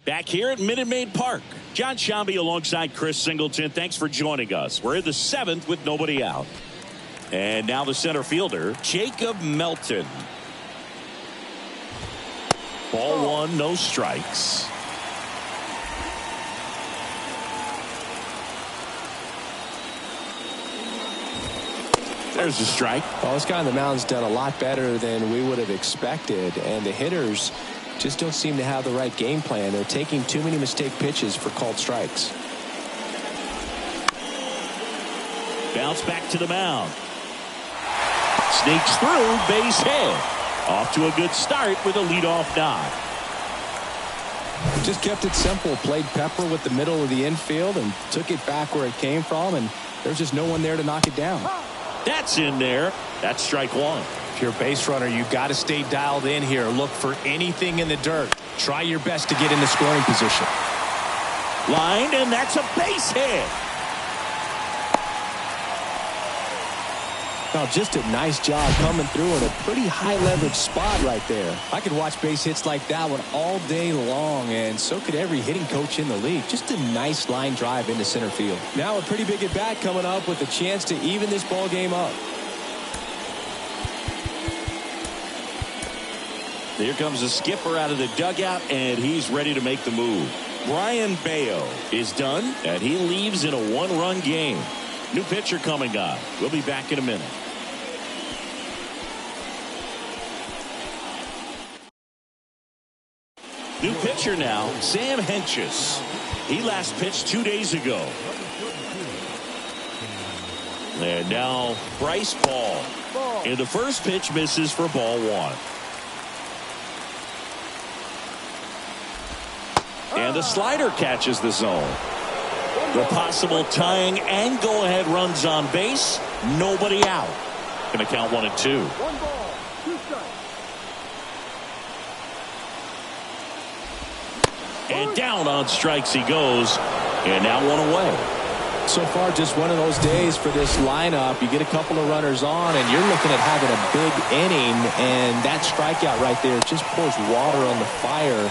Back here at Minute Maid Park, John Shambi alongside Chris Singleton. Thanks for joining us. We're in the 7th with nobody out. And now the center fielder, Jacob Melton. Ball one, no strikes. There's a strike. Well, this guy on the mound's done a lot better than we would have expected, and the hitters just don't seem to have the right game plan. They're taking too many mistake pitches for called strikes. Bounce back to the mound. Sneaks through, base hit. Off to a good start with a leadoff knock. Just kept it simple. Played pepper with the middle of the infield and took it back where it came from, and there's just no one there to knock it down. That's in there. That's strike one. If you're a base runner, you've got to stay dialed in here. Look for anything in the dirt. Try your best to get in the scoring position. Line, and that's a base hit. Now, just a nice job coming through in a pretty high leverage spot right there. I could watch base hits like that one all day long, and so could every hitting coach in the league. Just a nice line drive into center field. Now a pretty big at bat coming up with a chance to even this ball game up. Here comes the skipper out of the dugout, and he's ready to make the move. Brian Bayo is done, and he leaves in a one-run game. New pitcher coming up. We'll be back in a minute. New pitcher now, Sam Hentges. He last pitched 2 days ago. And now Bryce Paul. And the first pitch misses for ball one. And the slider catches the zone. The possible tying and go-ahead runs on base. Nobody out. Going to count 1-2. 1 ball, 2 strikes. And down on strikes he goes. And now one away. So far, just one of those days for this lineup. You get a couple of runners on, and you're looking at having a big inning. And that strikeout right there just pours water on the fire.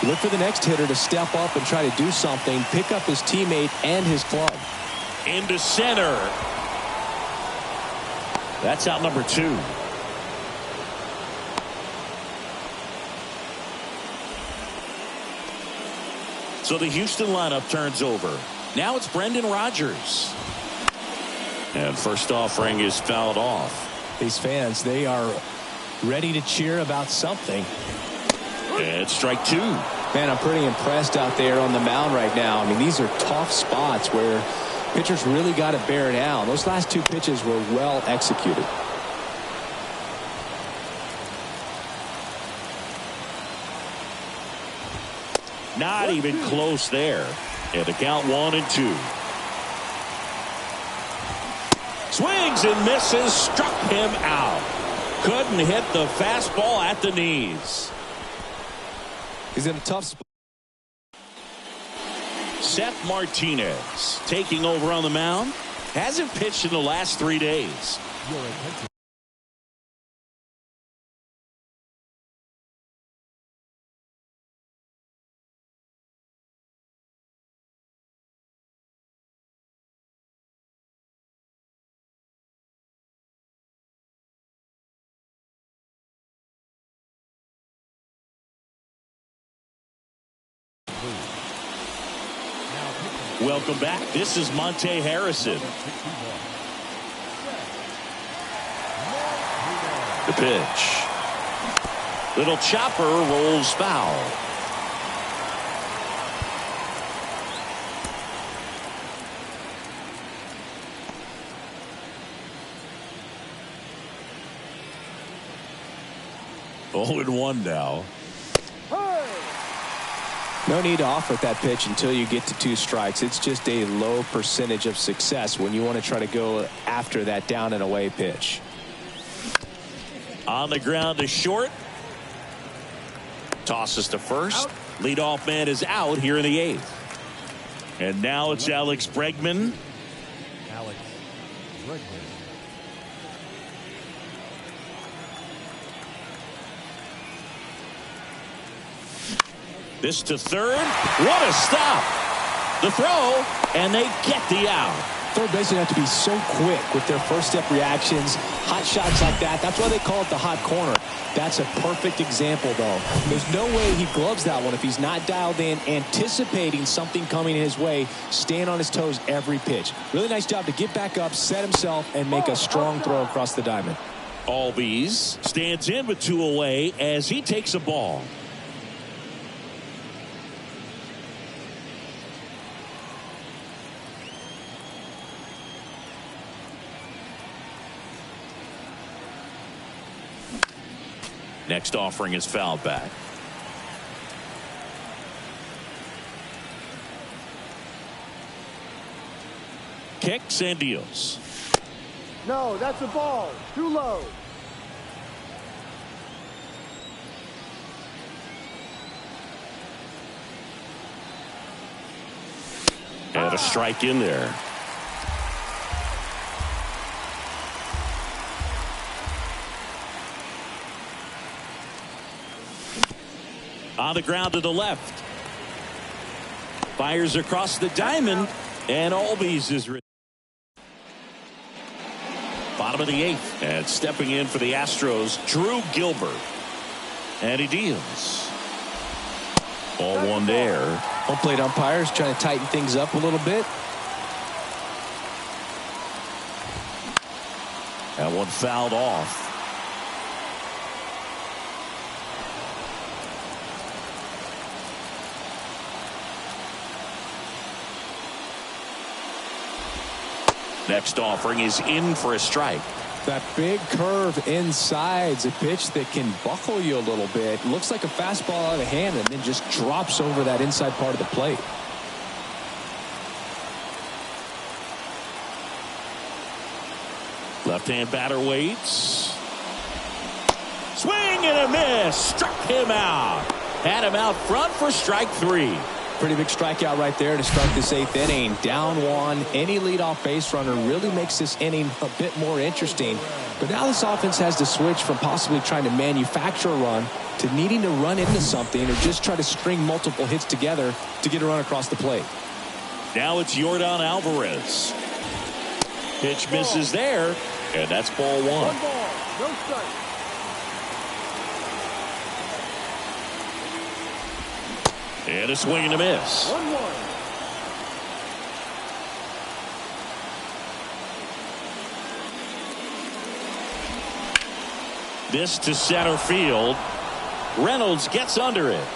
Look for the next hitter to step up and try to do something, pick up his teammate and his club. Into center. That's out number 2. So the Houston lineup turns over. Now it's Brendan Rodgers. And first offering is fouled off. These fans, they are ready to cheer about something. And strike 2. Man, I'm pretty impressed out there on the mound right now. I mean, these are tough spots where pitchers really got to bear down. Those last 2 pitches were well executed. Not even close there. And the count 1-2. Swings and misses. Struck him out. Couldn't hit the fastball at the knees. He's in a tough spot. Seth Martinez taking over on the mound. Hasn't pitched in the last 3 days. Welcome back. This is Monte Harrison. The pitch. Little chopper rolls foul. Oh, and 1 now. No need to offer that pitch until you get to 2 strikes. It's just a low percentage of success when you want to try to go after that down and away pitch. On the ground to short. Tosses to first. Leadoff man is out here in the 8th. And now it's Alex Bregman. This to third. What a stop. The throw, and they get the out. Third basemen have to be so quick with their first step reactions. Hot shots like that. That's why they call it the hot corner. That's a perfect example, though. There's no way he gloves that one if he's not dialed in, anticipating something coming his way, staying on his toes every pitch. Really nice job to get back up, set himself, and make a strong throw across the diamond. Albies stands in with 2 away as he takes a ball. Next offering is fouled back. Kicks and deals. No, that's a ball. Too low. And a strike in there. On the ground to the left. Fires across the diamond. And Albies is bottom of the 8th. And stepping in for the Astros, Drew Gilbert. And he deals. Ball 1 there. Home plate umpires trying to tighten things up a little bit. That one fouled off. Next offering is in for a strike. That big curve inside's a pitch that can buckle you a little bit. Looks like a fastball out of hand and then just drops over that inside part of the plate. Left-hand batter waits. Swing and a miss. Struck him out. Had him out front for strike 3. Pretty big strikeout right there to start this 8th inning. Down 1. Any leadoff base runner really makes this inning a bit more interesting. But now this offense has to switch from possibly trying to manufacture a run to needing to run into something or just try to string multiple hits together to get a run across the plate. Now it's Yordan Alvarez. Pitch misses there, and that's ball 1. 1 ball, no strike. And a swing and a miss. 1-1. This to center field. Reynolds gets under it.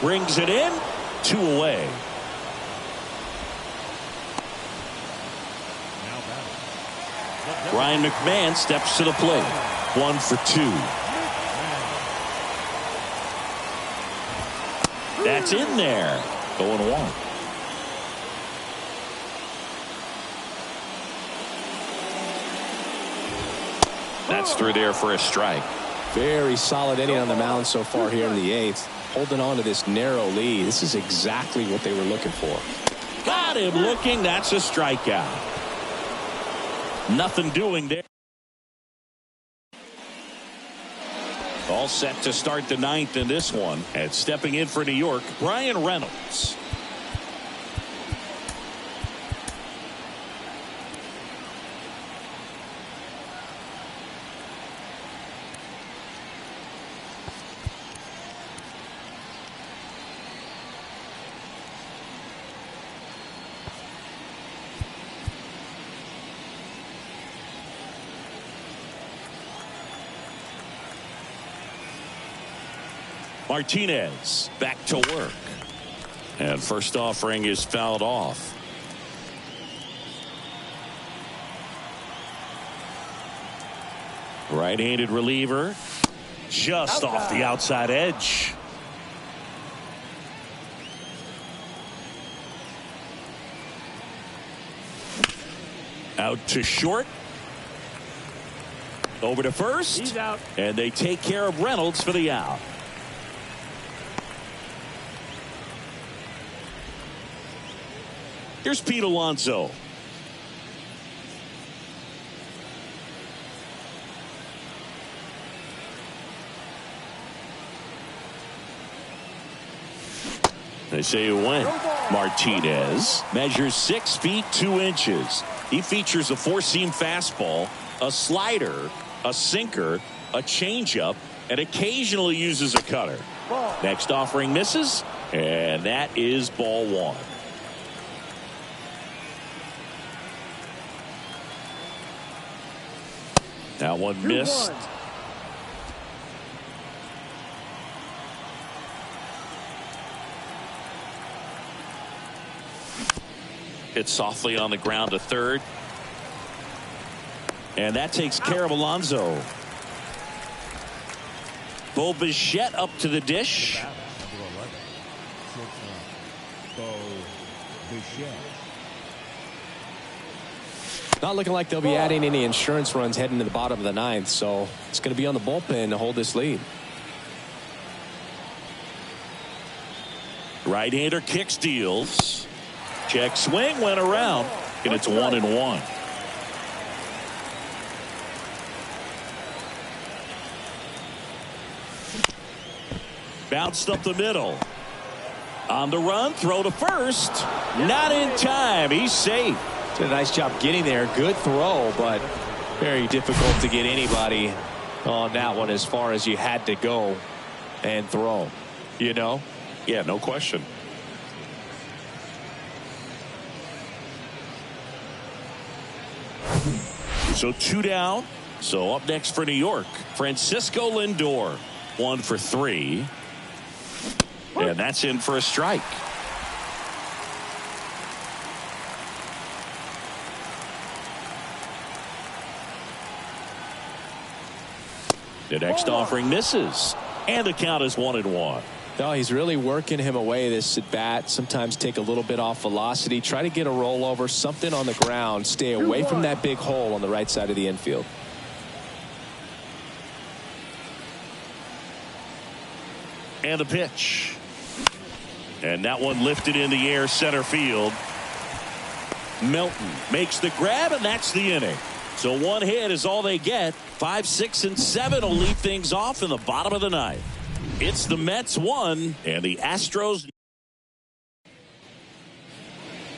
Brings it in. 2 away. Ryan McMahon steps to the plate. 1 for 2. That's in there. 0-1. That's through there for a strike. Very solid inning on the mound so far here in the 8th. Holding on to this narrow lead. This is exactly what they were looking for. Got him looking. That's a strikeout. Nothing doing there. All set to start the 9th in this one. And stepping in for New York, Brian Reynolds. Martinez back to work. And first offering is fouled off. Right-handed reliever. Just off the outside edge. Out to short. Over to first. He's out. And they take care of Reynolds for the out. Here's Pete Alonso. They say it went. Martinez measures 6 feet 2 inches. He features a four-seam fastball, a slider, a sinker, a changeup, and occasionally uses a cutter. Next offering misses, and that is ball one. That one missed. Hit softly on the ground to third. And that takes care of Alonso. Bo Bichette up to the dish. Not looking like they'll be adding any insurance runs heading to the bottom of the ninth, so it's going to be on the bullpen to hold this lead. Right-hander kick steals. Check swing went around, and it's 1-1. Bounced up the middle. On the run, throw to first. Not in time. He's safe. Did a nice job getting there. Good throw, but very difficult to get anybody on that one as far as you had to go and throw. You know? Yeah, no question. So 2 down. So up next for New York, Francisco Lindor. 1 for 3. And that's in for a strike. The next offering misses. And the count is 1-1. No, he's really working him away this at bat. Sometimes take a little bit off velocity. Try to get a rollover, something on the ground. Stay away from that big hole on the right side of the infield. And the pitch. And that one lifted in the air center field. Melton makes the grab, and that's the inning. So 1 hit is all they get. 5, 6, and 7 will lead things off in the bottom of the ninth. It's the Mets 1 and the Astros.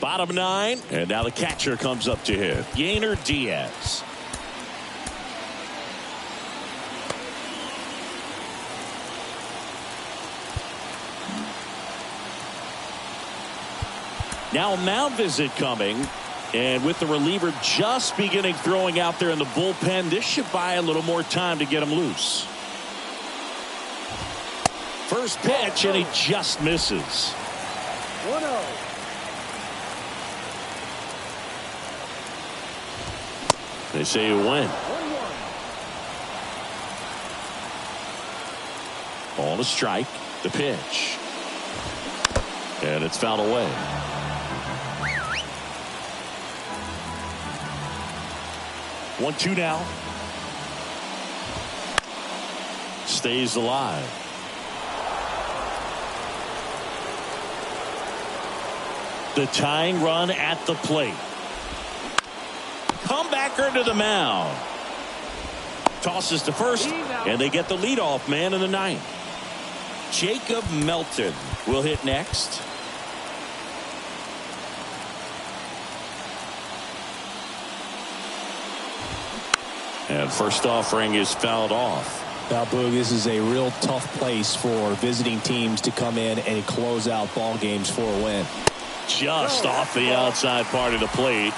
Bottom 9, and now the catcher comes up to hit. Yainer Diaz. Now a mound visit coming. And with the reliever just beginning throwing out there in the bullpen, this should buy a little more time to get him loose. First pitch, and he just misses. 1-0. They say you win. 1-1. On a strike, the pitch. And it's fouled away. 1-2 now. Stays alive. The tying run at the plate. Comebacker to the mound. Tosses to first, and they get the leadoff man in the ninth. Jacob Melton will hit next. And first offering is fouled off. Now, Boog, this is a real tough place for visiting teams to come in and close out ball games for a win. Just off the outside part of the plate.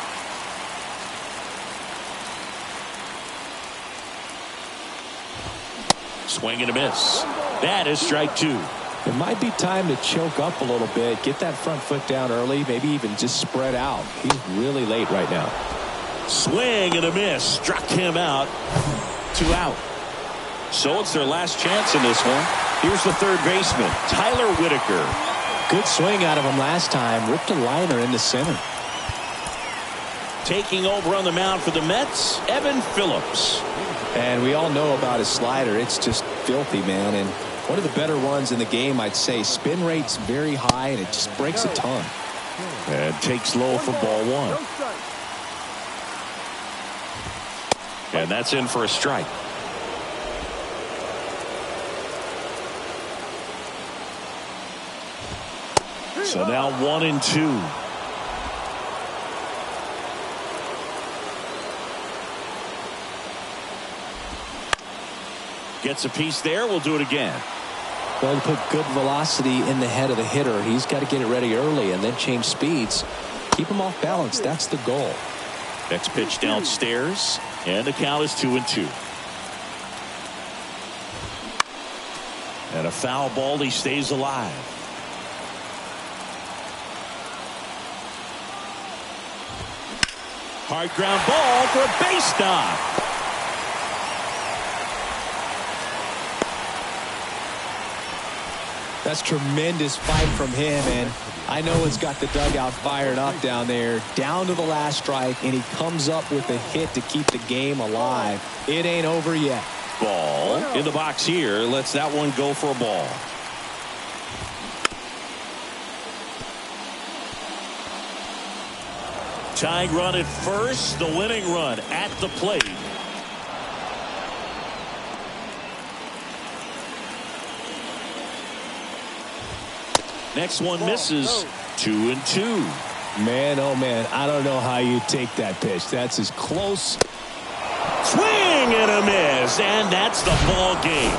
Swing and a miss. That is strike 2. It might be time to choke up a little bit, get that front foot down early, maybe even just spread out. He's really late right now. Swing and a miss. Struck him out. 2 out. So it's their last chance in this one. Here's the third baseman, Tyler Whitaker. Good swing out of him last time. Ripped a liner in the center. Taking over on the mound for the Mets, Evan Phillips. And we all know about his slider. It's just filthy, man. And one of the better ones in the game, I'd say. Spin rate's very high, and it just breaks a ton. And takes low for ball 1. And that's in for a strike. So now 1-2. Gets a piece there. We'll do it again. Well, to put good velocity in the head of the hitter, he's got to get it ready early and then change speeds. Keep him off balance. That's the goal. Next pitch downstairs, and the count is 2-2. And a foul ball. He stays alive. Hard ground ball for a base knock. That's tremendous fight from him, and I know it's got the dugout fired up down there. Down to the last strike, and he comes up with a hit to keep the game alive. It ain't over yet. Ball in the box here. Lets that one go for a ball. Tying run at first. The winning run at the plate. Next one misses. 2-2. Man, oh man, I don't know how you take that pitch. That's as close. Swing and a miss, and that's the ball game.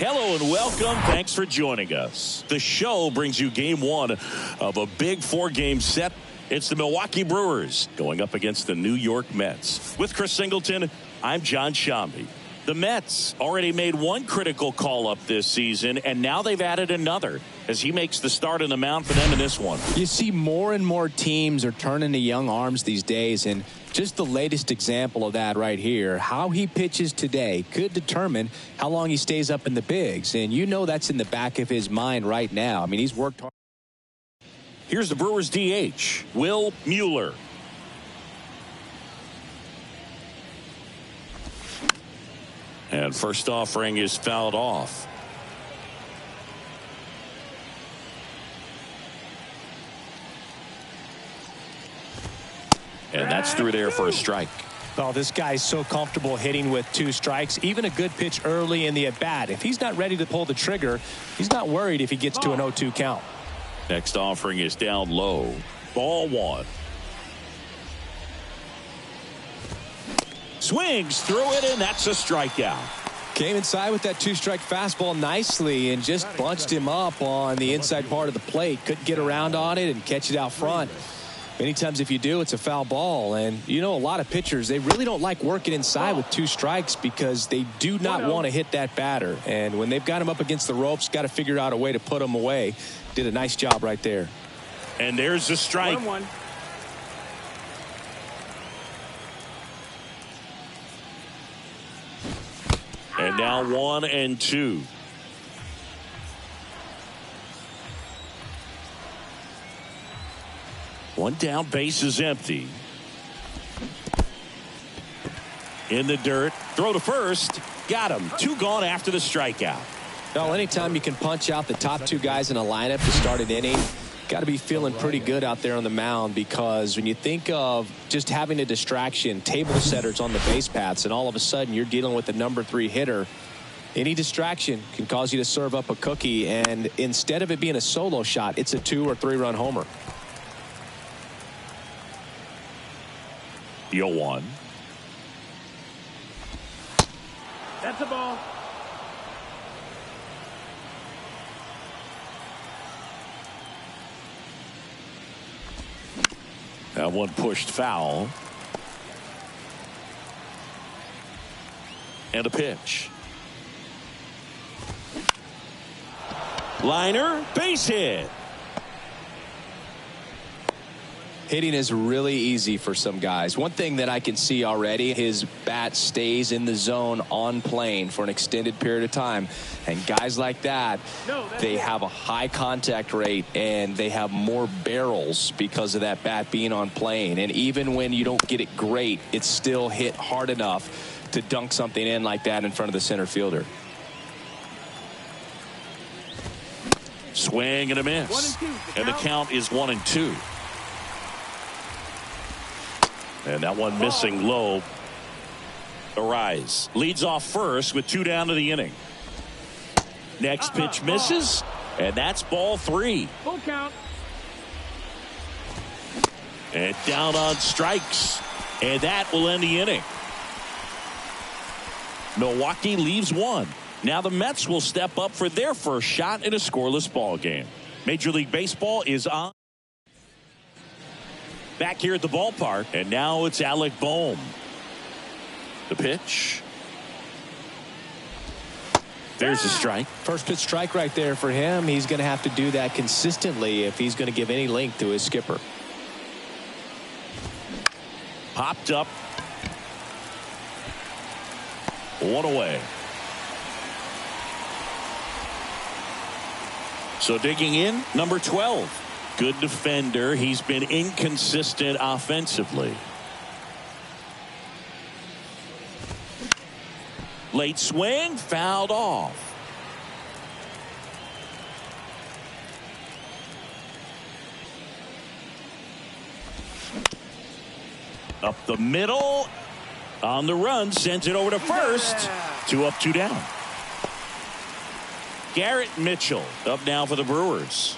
Hello and welcome. Thanks for joining us. The show brings you game one of a big 4-game set. It's the Milwaukee Brewers going up against the New York Mets. With Chris Singleton, I'm John Shambi. The Mets already made one critical call-up this season, and now they've added another as he makes the start on the mound for them in this one. You see more and more teams are turning to young arms these days, and just the latest example of that right here. How he pitches today could determine how long he stays up in the bigs, and you know that's in the back of his mind right now. I mean, he's worked hard. Here's the Brewers DH, Will Mueller. And first offering is fouled off. And that's through there for a strike. Oh, this guy's so comfortable hitting with 2 strikes. Even a good pitch early in the at-bat. If he's not ready to pull the trigger, he's not worried if he gets to an 0-2 count. Next offering is down low. Ball 1. Swings through it, and that's a strikeout. Came inside with that 2-strike fastball nicely and just bunched him up on the inside part of the plate. Couldn't get around on it and catch it out front. Many times if you do, it's a foul ball. And you know, a lot of pitchers, they really don't like working inside with 2 strikes because they do not want to hit that batter. And when they've got him up against the ropes, got to figure out a way to put him away. Did a nice job right there. And there's the strike. 1-1. And now 1-2. One down, base is empty. in the dirt. Throw to first. Got him. 2 gone after the strikeout. Well, anytime you can punch out the top 2 guys in a lineup to start an inning, got to be feeling pretty good out there on the mound, because when you think of just having a distraction, table setters on the base paths, and all of a sudden you're dealing with the number 3 hitter, any distraction can cause you to serve up a cookie, and instead of it being a solo shot, it's a 2 or 3 run homer. 0-1. That's a ball. That one pushed foul. And a pitch. Liner, base hit. Hitting is really easy for some guys. One thing that I can see already, his bat stays in the zone on plane for an extended period of time. And guys like that, they have a high contact rate and they have more barrels because of that bat being on plane. And even when you don't get it great, it's still hit hard enough to dunk something in like that in front of the center fielder. Swing and a miss. And the count is 1-2. And that one missing low. Arise leads off first with 2 down to the inning. Next pitch misses, and that's ball 3. Full count. And down on strikes, and that will end the inning. Milwaukee leaves 1. Now the Mets will step up for their first shot in a scoreless ball game. Major League Baseball is on. Back here at the ballpark, and now it's Alec Bohm. The pitch. There's a strike. First pitch strike right there for him. He's going to have to do that consistently if he's going to give any length to his skipper. Popped up. 1 away. So digging in, number 12. Good defender. He's been inconsistent offensively. Late swing, fouled off. Up the middle. On the run, sends it over to first. 2 up, 2 down. Garrett Mitchell up now for the Brewers.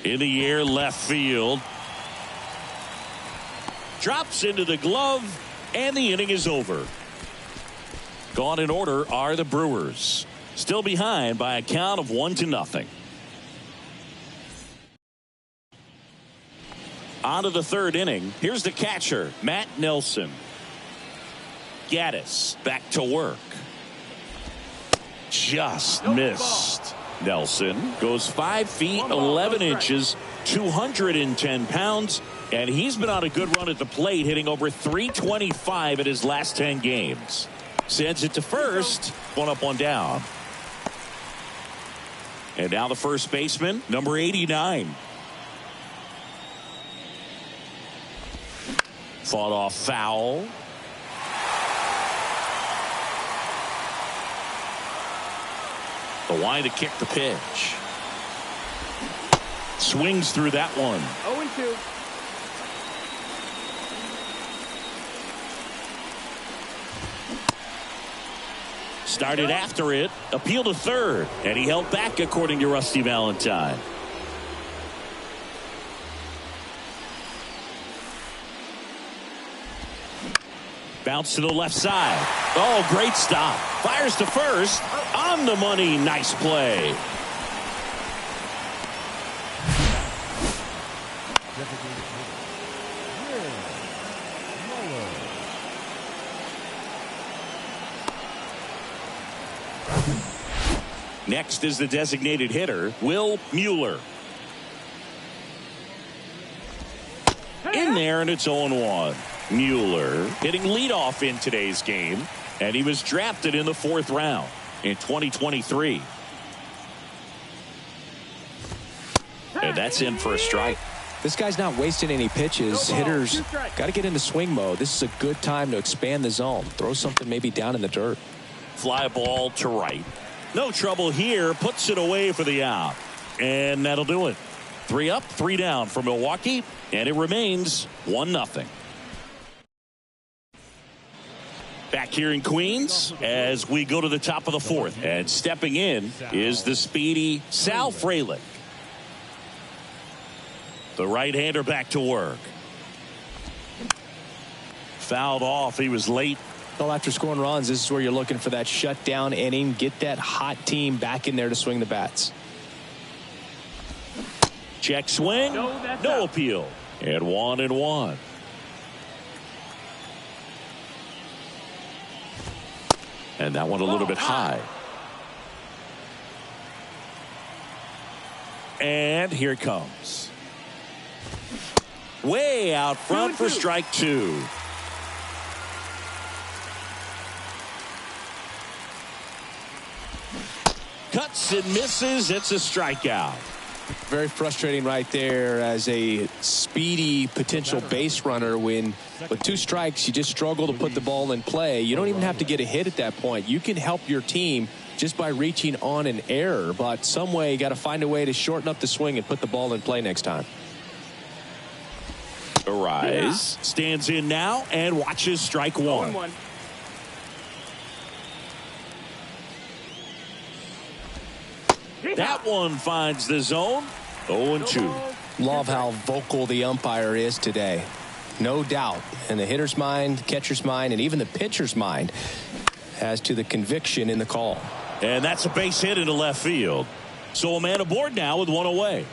In the air, left field. Drops into the glove, and the inning is over. Gone in order are the Brewers. Still behind by a count of 1-0. On to the 3rd inning. Here's the catcher, Matt Nelson. Gaddis back to work. Just missed. Nelson goes 5 feet 11 inches, 210 pounds, and he's been on a good run at the plate, hitting over 325 in his last 10 games. Sends it to first. 1 up, 1 down. And now the first baseman, number 89. Fought off foul. The line to kick the pitch. Swings through that one. 0-2. Started after it. Appeal to third. And he held back, according to Rusty Valentine. Bounce to the left side. Oh, great stop. Fires to first. On the money. Nice play. Next is the designated hitter, Will Mueller. In there, and it's 0-1. Mueller hitting leadoff in today's game, and he was drafted in the 4th round in 2023. And that's in for a strike. This guy's not wasting any pitches. Hitters got to get into swing mode. This is a good time to expand the zone. Throw something maybe down in the dirt. Fly ball to right. No trouble here. Puts it away for the out. And that'll do it. 3 up, 3 down for Milwaukee. And it remains 1-0. Back here in Queens as we go to the top of the 4th. And stepping in is the speedy Sal Frelick. The right-hander back to work. Fouled off. He was late. Well, after scoring runs, this is where you're looking for that shutdown inning. Get that hot team back in there to swing the bats. Check swing. No appeal. And 1-1. And that one a little bit high. And here it comes. Way out front for strike 2. Cuts and misses. It's a strikeout. Very frustrating right there as a speedy potential base runner when with 2 strikes you just struggle to put the ball in play. You don't even have to get a hit at that point. You can help your team just by reaching on an error, but some way you got to find a way to shorten up the swing and put the ball in play next time. Arise stands in now and watches strike 1. That one finds the zone. 0-2. Love how vocal the umpire is today. No doubt in the hitter's mind, catcher's mind, and even the pitcher's mind as to the conviction in the call. And that's a base hit into left field. So a man aboard now with 1 away.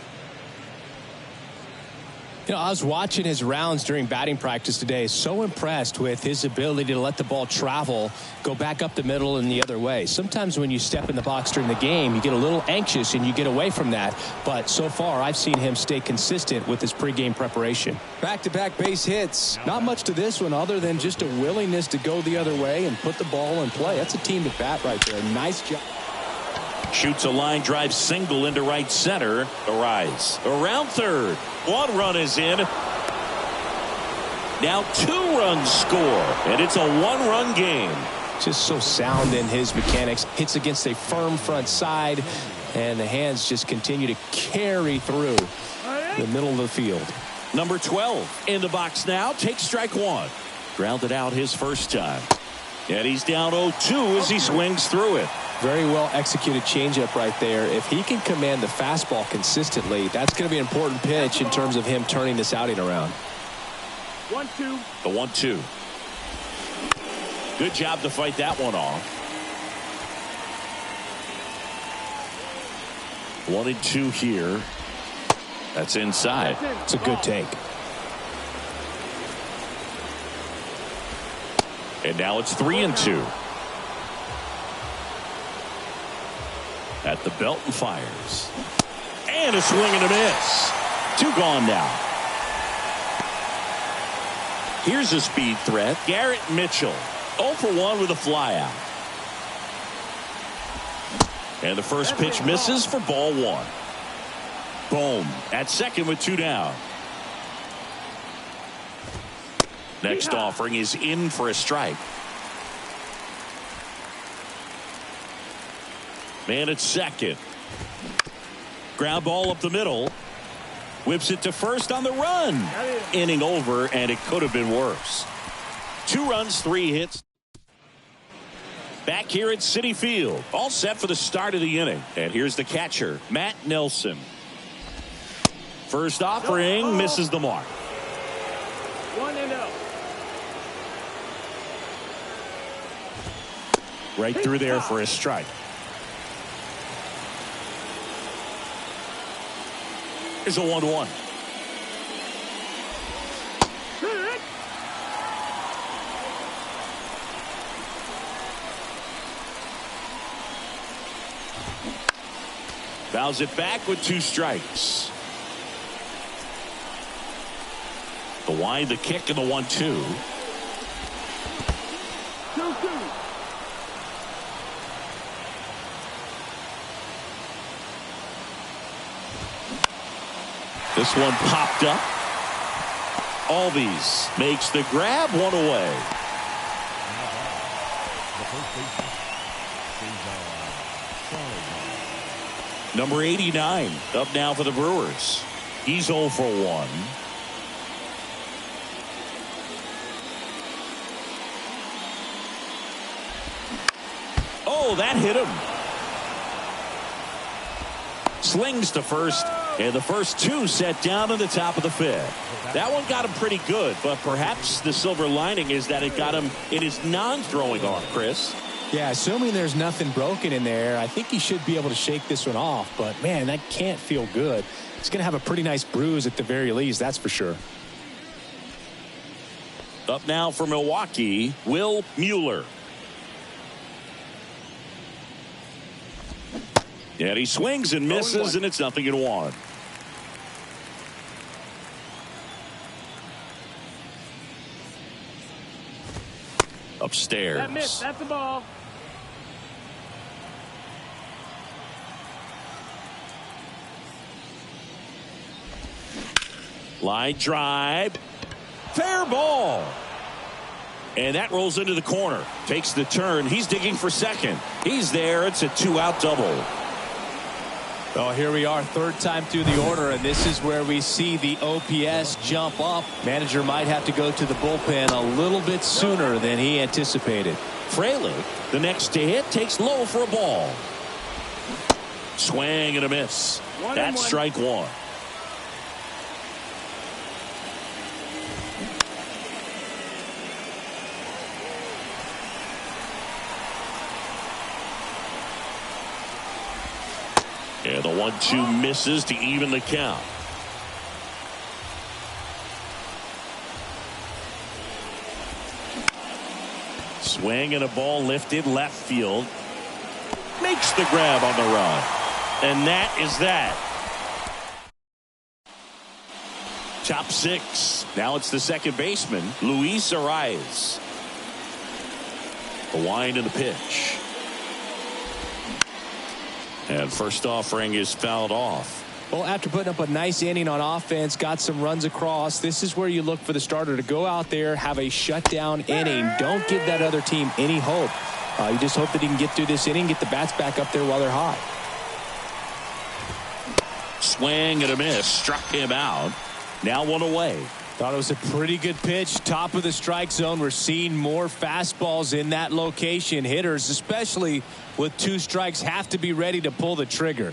You know, I was watching his rounds during batting practice today. So impressed with his ability to let the ball travel, go back up the middle and the other way. Sometimes when you step in the box during the game, you get a little anxious and you get away from that. But so far, I've seen him stay consistent with his pregame preparation. Back-to-back base hits. Not much to this one other than just a willingness to go the other way and put the ball in play. That's a team to bat right there. Nice job. Shoots a line drive single into right center. Arise around third. 1 run is in. Now 2 runs score, and it's a 1-run game. Just so sound in his mechanics. Hits against a firm front side, and the hands just continue to carry through the middle of the field. Number 12 in the box now. Takes strike 1. Grounded out his first time. And he's down 0-2 as he swings through it. Very well executed changeup right there. If he can command the fastball consistently, that's going to be an important pitch in terms of him turning this outing around. 1-2. The 1-2. Good job to fight that one off. 1-2 here. That's inside. It's a good take. And now it's 3-2. At the belt and fires. And a swing and a miss. 2 gone now. Here's a speed threat. Garrett Mitchell. 0 for 1 with a fly out. And the first pitch misses for ball 1. Boom. At second with 2 down. Next offering is in for a strike. Man at second. Ground ball up the middle. Whips it to first on the run. Inning over, and it could have been worse. 2 runs, 3 hits. Back here at Citi Field. All set for the start of the inning. And here's the catcher, Matt Nelson. First offering misses the mark. 1-0. Right through there for a strike. Here's a 1-1. Fouls it back with 2 strikes. The wind, the kick, and the 1-2. 2-2. This one popped up. Albies makes the grab, one away. Number 89 up now for the Brewers. He's 0 for 1. Oh, that hit him. Slings to first, and the first two set down to the top of the fifth. That one got him pretty good, but perhaps the silver lining is that it got him in his non-throwing arm, Chris. Yeah, assuming there's nothing broken in there, I think he should be able to shake this one off. But, man, that can't feel good. It's going to have a pretty nice bruise at the very least, that's for sure. Up now for Milwaukee, Will Mueller. And he swings and misses, and it's 0-1. Upstairs. That missed. That's the ball. Line drive. Fair ball. And that rolls into the corner. Takes the turn. He's digging for second. He's there. It's a 2-out double. Oh, here we are, third time through the order, and this is where we see the OPS jump up. Manager might have to go to the bullpen a little bit sooner than he anticipated. Fraley, the next to hit, takes low for a ball. Swing and a miss. That's strike one. And the 1-2 misses to even the count. Swing and a ball lifted left field. Makes the grab on the run. And that is that. Top six. Now it's the second baseman, Luis Arias. The wind and the pitch. And first offering is fouled off. Well, after putting up a nice inning on offense, got some runs across, this is where you look for the starter to go out there, have a shutdown inning. Don't give that other team any hope. You just hope that he can get through this inning, get the bats back up there while they're hot. Swing and a miss. Struck him out. Now one away. Thought it was a pretty good pitch. Top of the strike zone. We're seeing more fastballs in that location. Hitters, especially with 2 strikes, have to be ready to pull the trigger.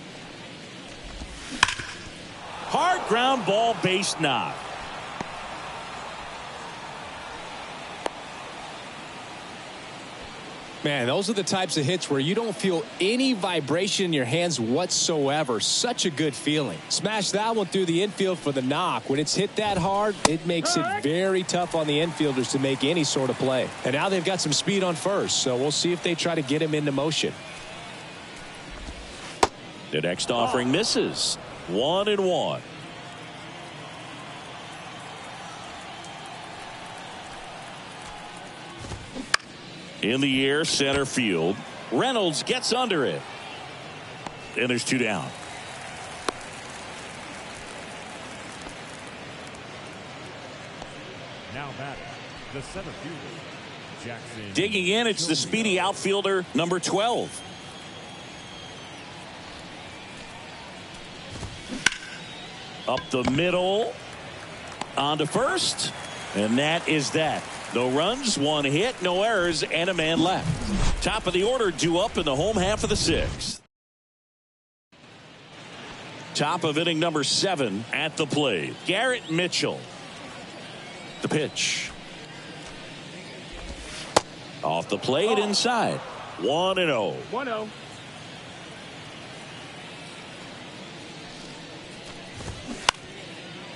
Hard ground ball, base knock. Man, those are the types of hits where you don't feel any vibration in your hands whatsoever. Such a good feeling. Smash that one through the infield for the knock. When it's hit that hard, it makes it very tough on the infielders to make any sort of play. And now they've got some speed on first, so we'll see if they try to get him into motion. The next offering misses. 1-1. In the air, center field. Reynolds gets under it. And there's 2 down. Now back, the center fielder, Jackson. Digging in, it's the speedy outfielder, number 12. Up the middle. On to first. And that is that. No runs, 1 hit, no errors, and a man left. Top of the order due up in the home half of the 6th. Top of inning number 7 at the plate. Garrett Mitchell. The pitch. Off the plate inside. 1-0. 1-0.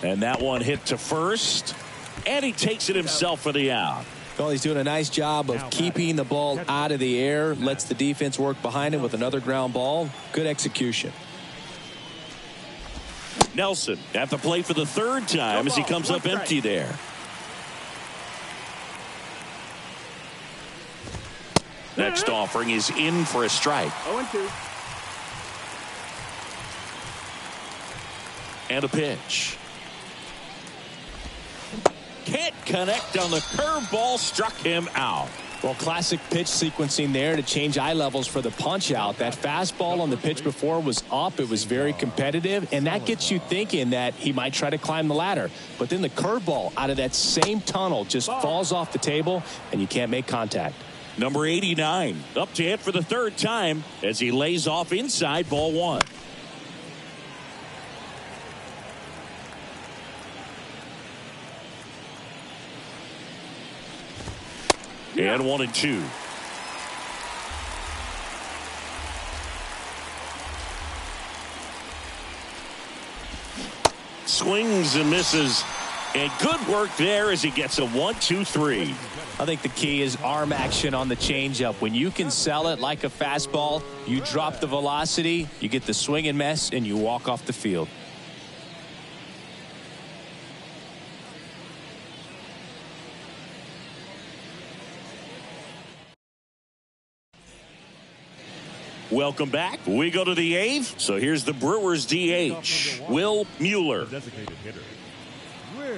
And that one hit to first. And he takes it himself for the out. Well, he's doing a nice job of keeping the ball out of the air. Lets the defense work behind him with another ground ball. Good execution. Nelson at the plate for the 3rd time as he comes up empty there. Next offering is in for a strike. 0-2. And a pitch. Can't connect on the curveball, struck him out. Well, classic pitch sequencing there to change eye levels for the punch out. That fastball on the pitch before was up. It was very competitive, and that gets you thinking that he might try to climb the ladder. But then the curveball out of that same tunnel just falls off the table, and you can't make contact. Number 89 up to hit for the third time as he lays off inside, ball one. And 1-2. Swings and misses. And good work there as he gets a 1-2-3. I think the key is arm action on the changeup. When you can sell it like a fastball, you drop the velocity, you get the swing and miss, and you walk off the field. Welcome back. We go to the eighth. So here's the Brewers DH, Will Mueller. Designated hitter, Will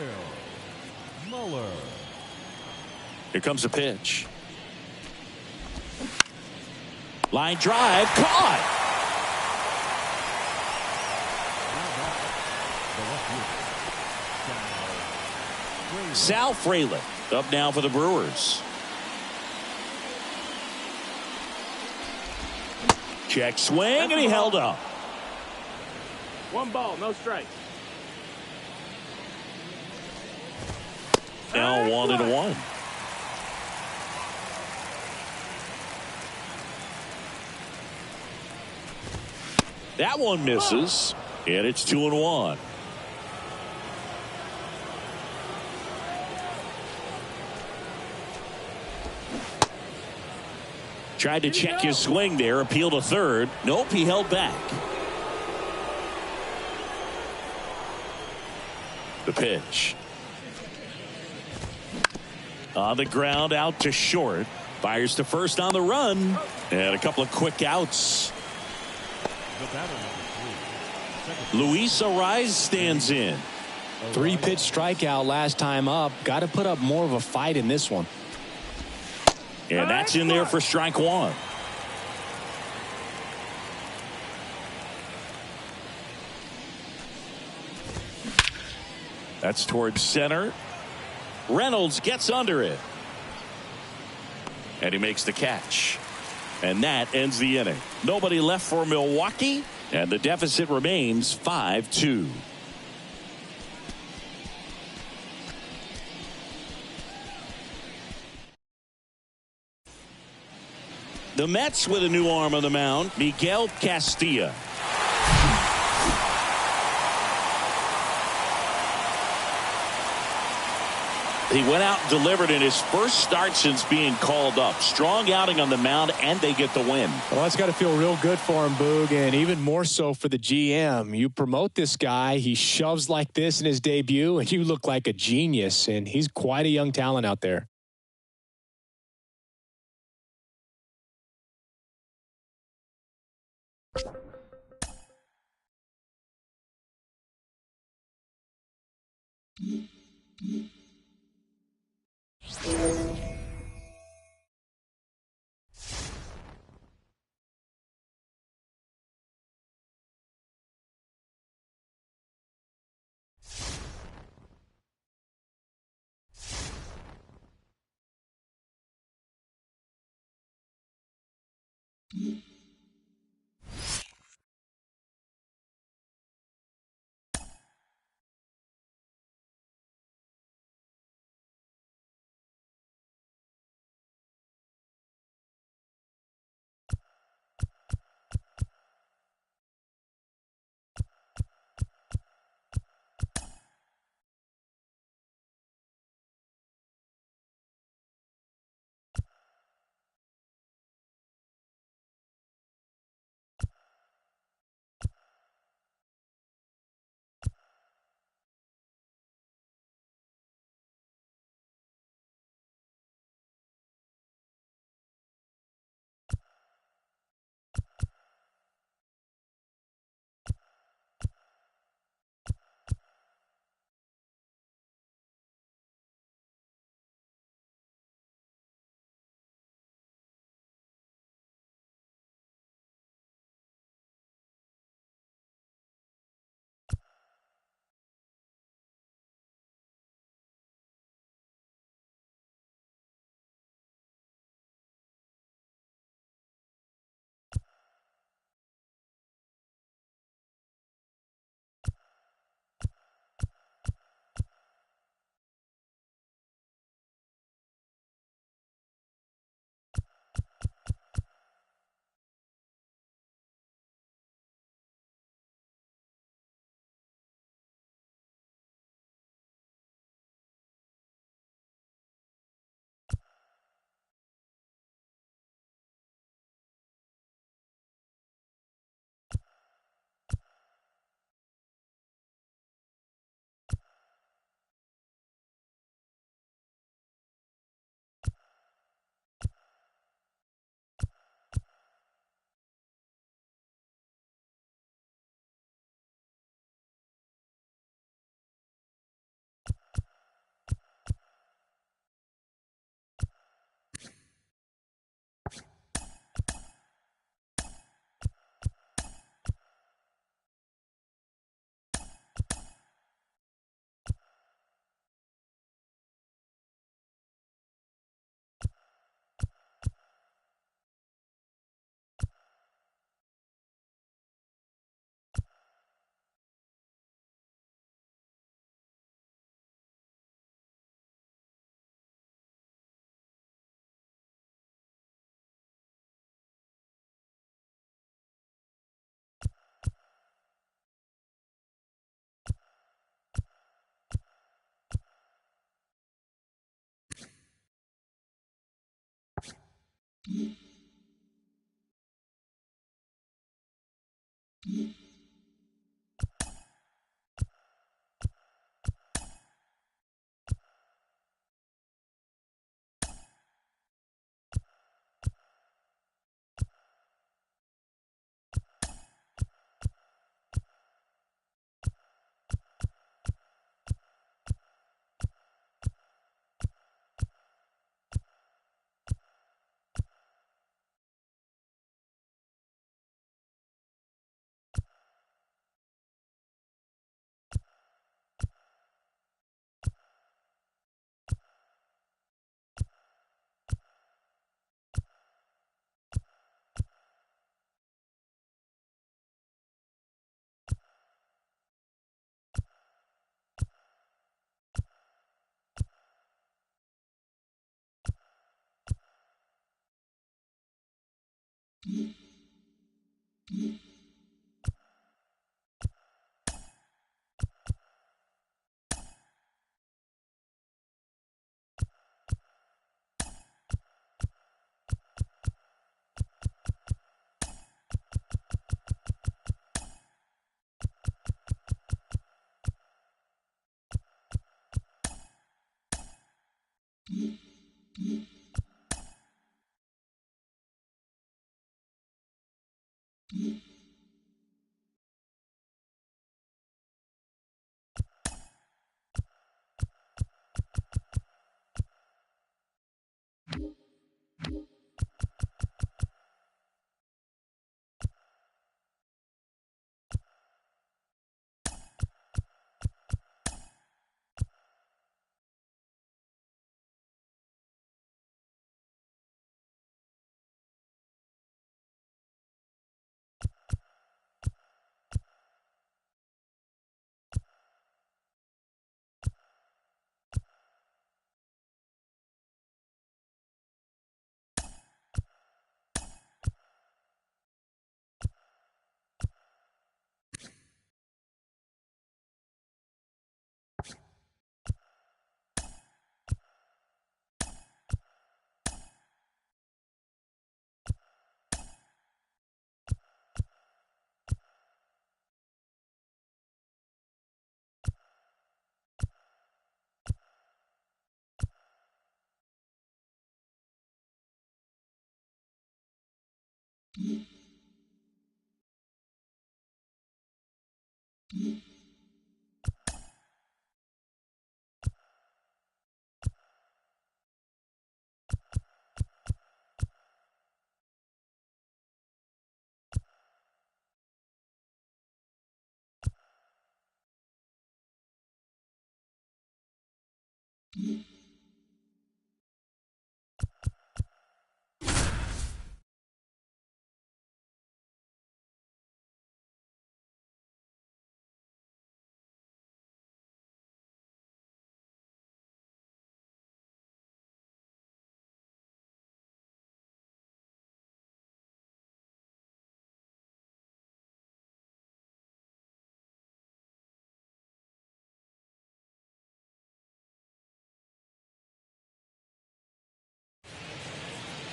Mueller. Here comes a pitch. Line drive, caught. Sal Frelick up now for the Brewers. Check swing, and he held up. 1 ball, no strikes. Now 1-1. That one misses, and it's 2-1. Tried to check his swing there, appeal to third. Nope, he held back. The pitch. On the ground, out to short. Fires to first on the run. And a couple of quick outs. Luis Ariz stands in. 3-pitch strikeout last time up. Got to put up more of a fight in this one. And that's in there for strike one. That's towards center. Reynolds gets under it. And he makes the catch. And that ends the inning. Nobody left for Milwaukee. And the deficit remains 5-2. The Mets with a new arm on the mound, Miguel Castilla. He went out and delivered in his first start since being called up. Strong outing on the mound, and they get the win. Well, that's got to feel real good for him, Boog, and even more so for the GM. You promote this guy, he shoves like this in his debut, and you look like a genius, and he's quite a young talent out there.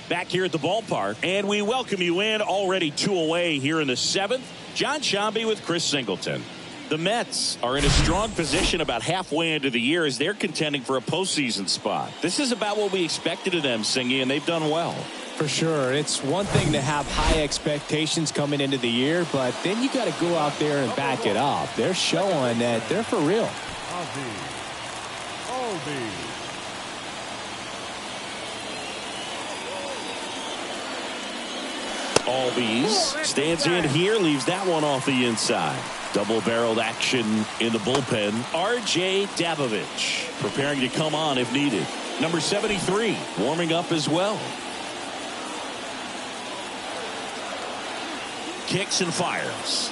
Back here at the ballpark, and we welcome you in. Already 2 away here in the 7th. John Shambi with Chris Singleton. The Mets are in a strong position about halfway into the year as they're contending for a postseason spot. This is about what we expected of them, Singy, and they've done well. For sure. It's one thing to have high expectations coming into the year, but then you got to go out there and back it up. They're showing that they're for real. Albies stands in here, leaves that one off the inside. Double-barreled action in the bullpen. R.J. Dabovich preparing to come on if needed. Number 73 warming up as well. Kicks and fires.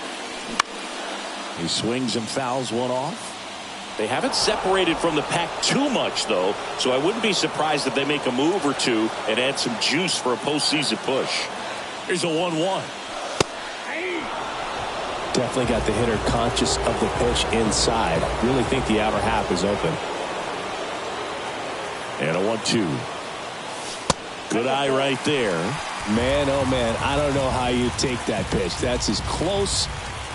He swings and fouls one off. They haven't separated from the pack too much, though, so I wouldn't be surprised if they make a move or two and add some juice for a postseason push. Here's a 1-1. Definitely got the hitter conscious of the pitch inside. Really think the outer half is open. And a 1-2. Good eye right there. Man, oh man, I don't know how you take that pitch. That's as close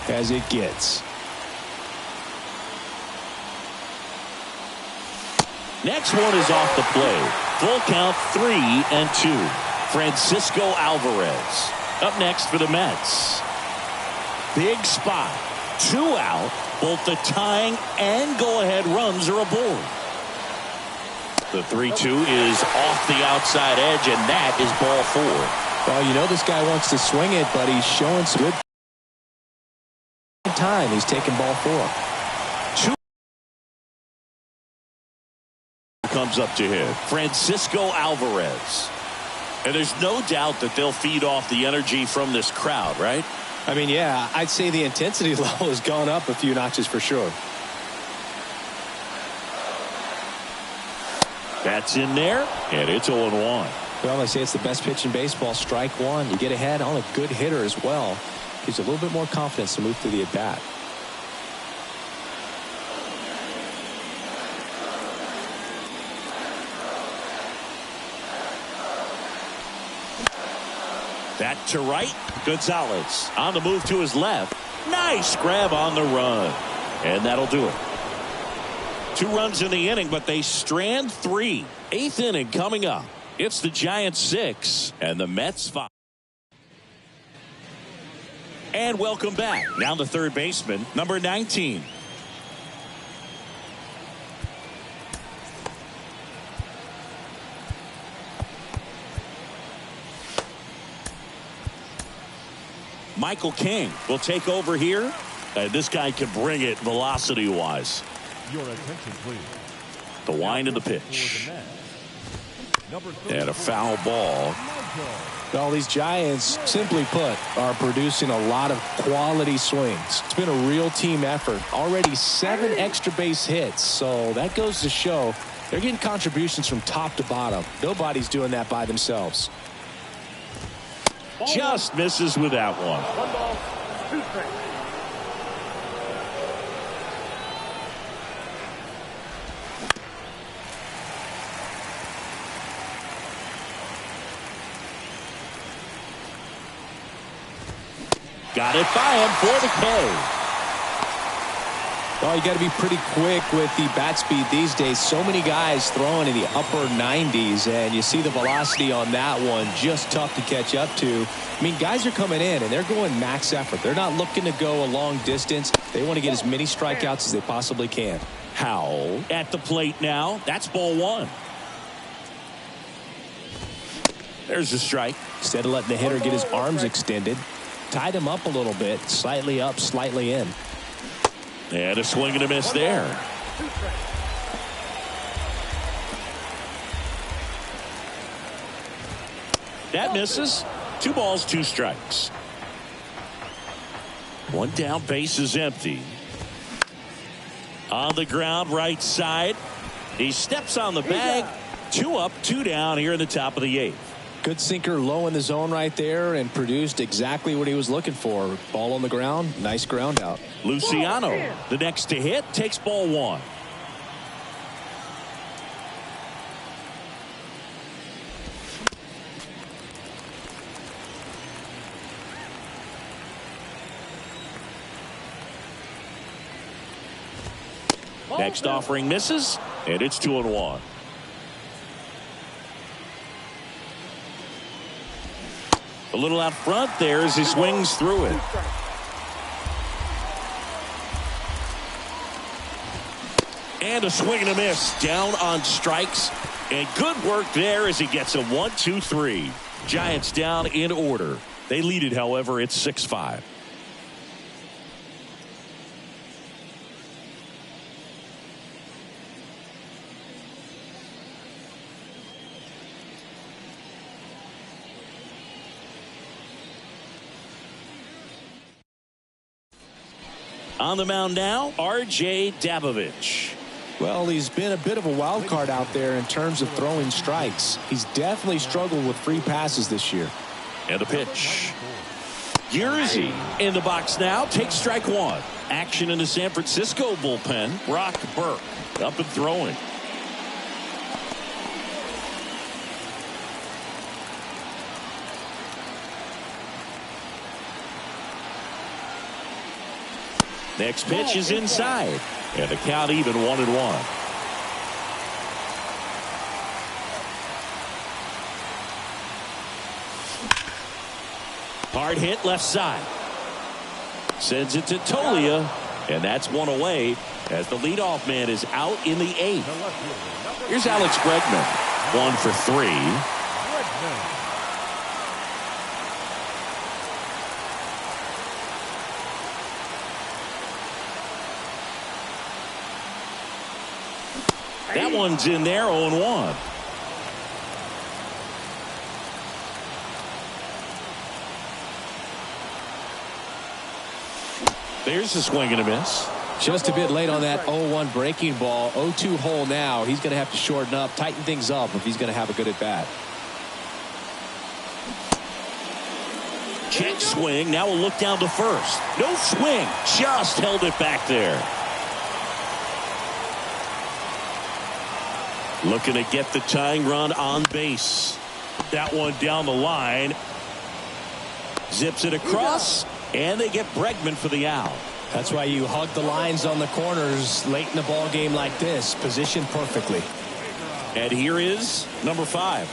as it gets. Next one is off the plate. Full count, 3-2. Francisco Alvarez up next for the Mets. Big spot. 2 out. Both the tying and go-ahead runs are aboard. The 3-2 is off the outside edge, and that is ball 4. Well, you know this guy wants to swing it, but he's showing some good time. He's taking ball 4. 2 comes up to hit. Francisco Alvarez. And there's no doubt that they'll feed off the energy from this crowd, right? I mean, yeah, I'd say the intensity level has gone up a few notches for sure. That's in there, and it's 0-1. Well, I say it's the best pitch in baseball. Strike one. You get ahead on a good hitter as well. Gives you a little bit more confidence to move through the at-bat. That to right. Gonzalez on the move to his left. Nice grab on the run. And that'll do it. 2 runs in the inning, but they strand 3. 8th inning coming up. It's the Giants 6 and the Mets 5. And welcome back. Now the third baseman, number 19. Michael King will take over here. This guy can bring it velocity-wise. Your attention, please. The wind of the pitch. And a foul ball. Well, these Giants, simply put, are producing a lot of quality swings. It's been a real team effort. Already 7 extra base hits. So that goes to show they're getting contributions from top to bottom. Nobody's doing that by themselves. Just misses with that one. 1 ball, 2 strikes. Got it by him for the K. Well, you got to be pretty quick with the bat speed these days. So many guys throwing in the upper 90s, and you see the velocity on that one. Just tough to catch up to. I mean, guys are coming in, and they're going max effort. They're not looking to go a long distance. They want to get as many strikeouts as they possibly can. Howell at the plate now. That's ball 1. There's a strike. Instead of letting the hitter get his arms extended, tied him up a little bit, slightly up, slightly in. And a swing and a miss there. That misses. 2 balls, 2 strikes. 1 down, base is empty. On the ground, right side. He steps on the bag. 2 up, 2 down here in the top of the 8th. Good sinker low in the zone right there and produced exactly what he was looking for. Ball on the ground, nice ground out. Luciano, the next to hit, takes ball 1. Next offering misses, and it's 2-1. A little out front there as he swings through it. And a swing and a miss down on strikes. And good work there as he gets a 1-2-3. Giants down in order. They lead it, however, it's 6-5. On the mound now, R.J. Dabovich. Well, he's been a bit of a wild card out there in terms of throwing strikes. He's definitely struggled with free passes this year. And a pitch. Yerzy in the box now, takes strike 1. Action in the San Francisco bullpen. Brock Burke up and throwing. Next pitch is inside. And the count even 1-1. Hard hit left side. Sends it to Tolia. And that's one away as the leadoff man is out in the 8th. Here's Alex Bregman. 1 for 3. That one's in there, 0-1. There's a swing and a miss. Just a bit late on that 0-1 breaking ball. 0-2 hole now. He's going to have to shorten up, tighten things up if he's going to have a good at bat. Check swing. Now we'll look down to first. No swing. Just held it back there. Looking to get the tying run on base. That one down the line. Zips it across. And they get Bregman for the out. That's why you hug the lines on the corners late in the ball game like this. Positioned perfectly. And here is number 5.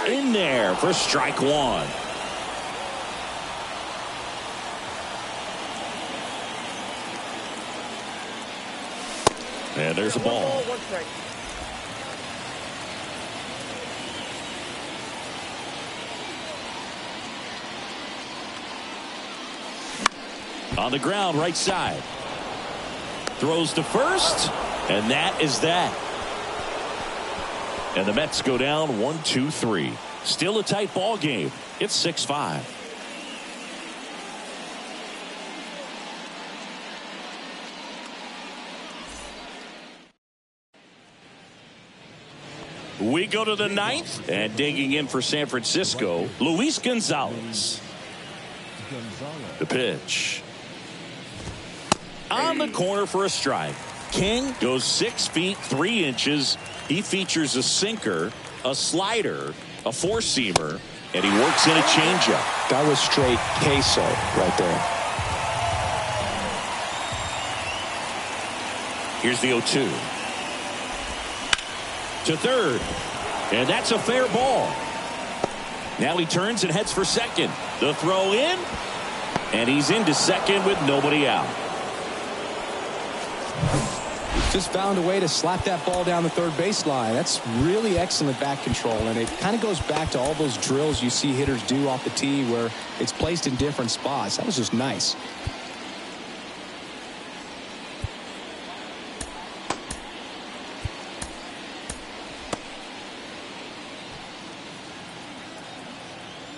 In there for strike 1. And there's a ball. On the ground, right side. Throws to first, and that is that. And the Mets go down 1-2-3. Still a tight ball game. It's 6-5. We go to the 9th, and digging in for San Francisco, Luis Gonzalez. The pitch. On the corner for a strike. King goes 6 feet 3 inches. He features a sinker, a slider, a 4-seamer, and he works in a changeup. That was straight queso right there. Here's the 0-2. To third. And that's a fair ball. Now he turns and heads for second. The throw in. And he's into second with nobody out. Just found a way to slap that ball down the third baseline. That's really excellent bat control. And it kind of goes back to all those drills you see hitters do off the tee where it's placed in different spots. That was just nice.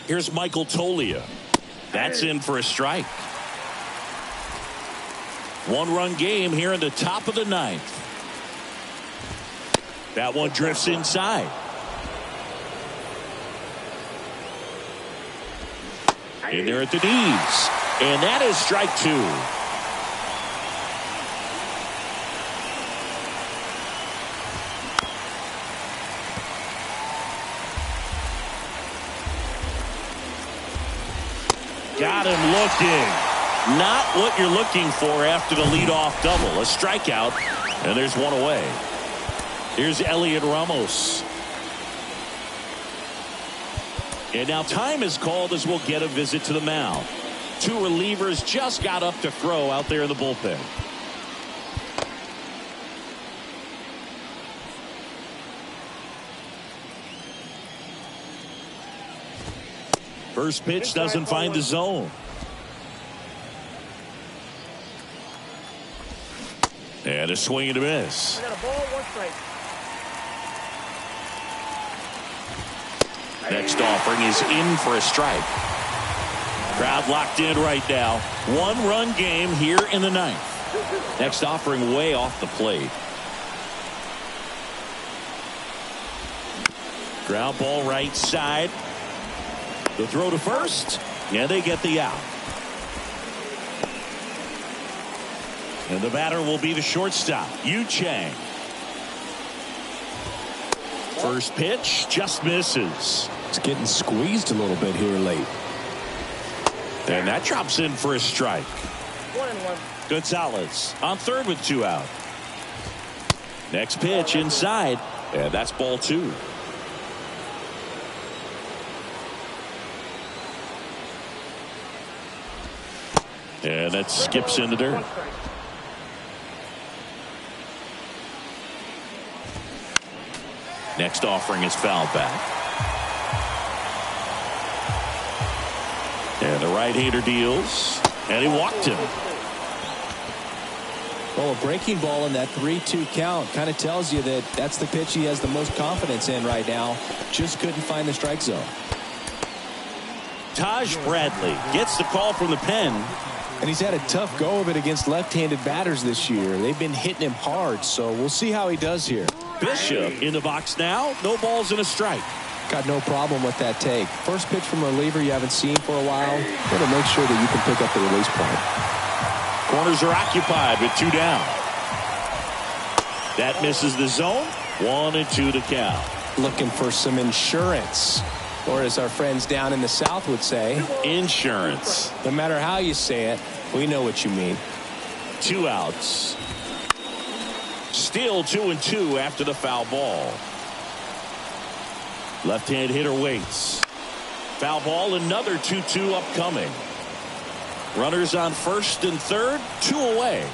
Here's Michael Tolia. That's in for a strike. 1-run game here in the top of the 9th. That one drifts inside. In there at the knees. And that is strike 2. Got him looking. Not what you're looking for after the leadoff double. A strikeout, and there's one away. Here's Elliot Ramos. And now time is called as we'll get a visit to the mound. 2 relievers just got up to throw out there in the bullpen. First pitch doesn't find the zone. And a swing and a miss. We got a ball, 1 strike. Next offering is in for a strike. Crowd locked in right now. 1-run game here in the 9th. Next offering way off the plate. Ground ball right side. The throw to first. And they get the out. And the batter will be the shortstop, Yu Chang. First pitch just misses. It's getting squeezed a little bit here late. And that drops in for a strike. 1-1. Gonzalez on third with 2 out. Next pitch inside, and that's ball 2. And that skips into dirt. 1 strike. Next offering is fouled back. And the right-hander deals, and he walked him. Well, a breaking ball in that 3-2 count kind of tells you that that's the pitch he has the most confidence in right now. Just couldn't find the strike zone. Taj Bradley gets the call from the pen. And he's had a tough go of it against left-handed batters this year. They've been hitting him hard, so we'll see how he does here. Bishop in the box now. No balls and a strike. Got no problem with that take. First pitch from a reliever you haven't seen for a while. Got to make sure that you can pick up the release point. Corners are occupied with 2 down. That misses the zone. 1-2 to count. Looking for some insurance, or as our friends down in the South would say, Insurance. no matter how you say it, we know what you mean. 2 outs. Still 2-2 after the foul ball. Left-hand hitter waits. Foul ball, another 2-2 upcoming. Runners on first and third, 2 away.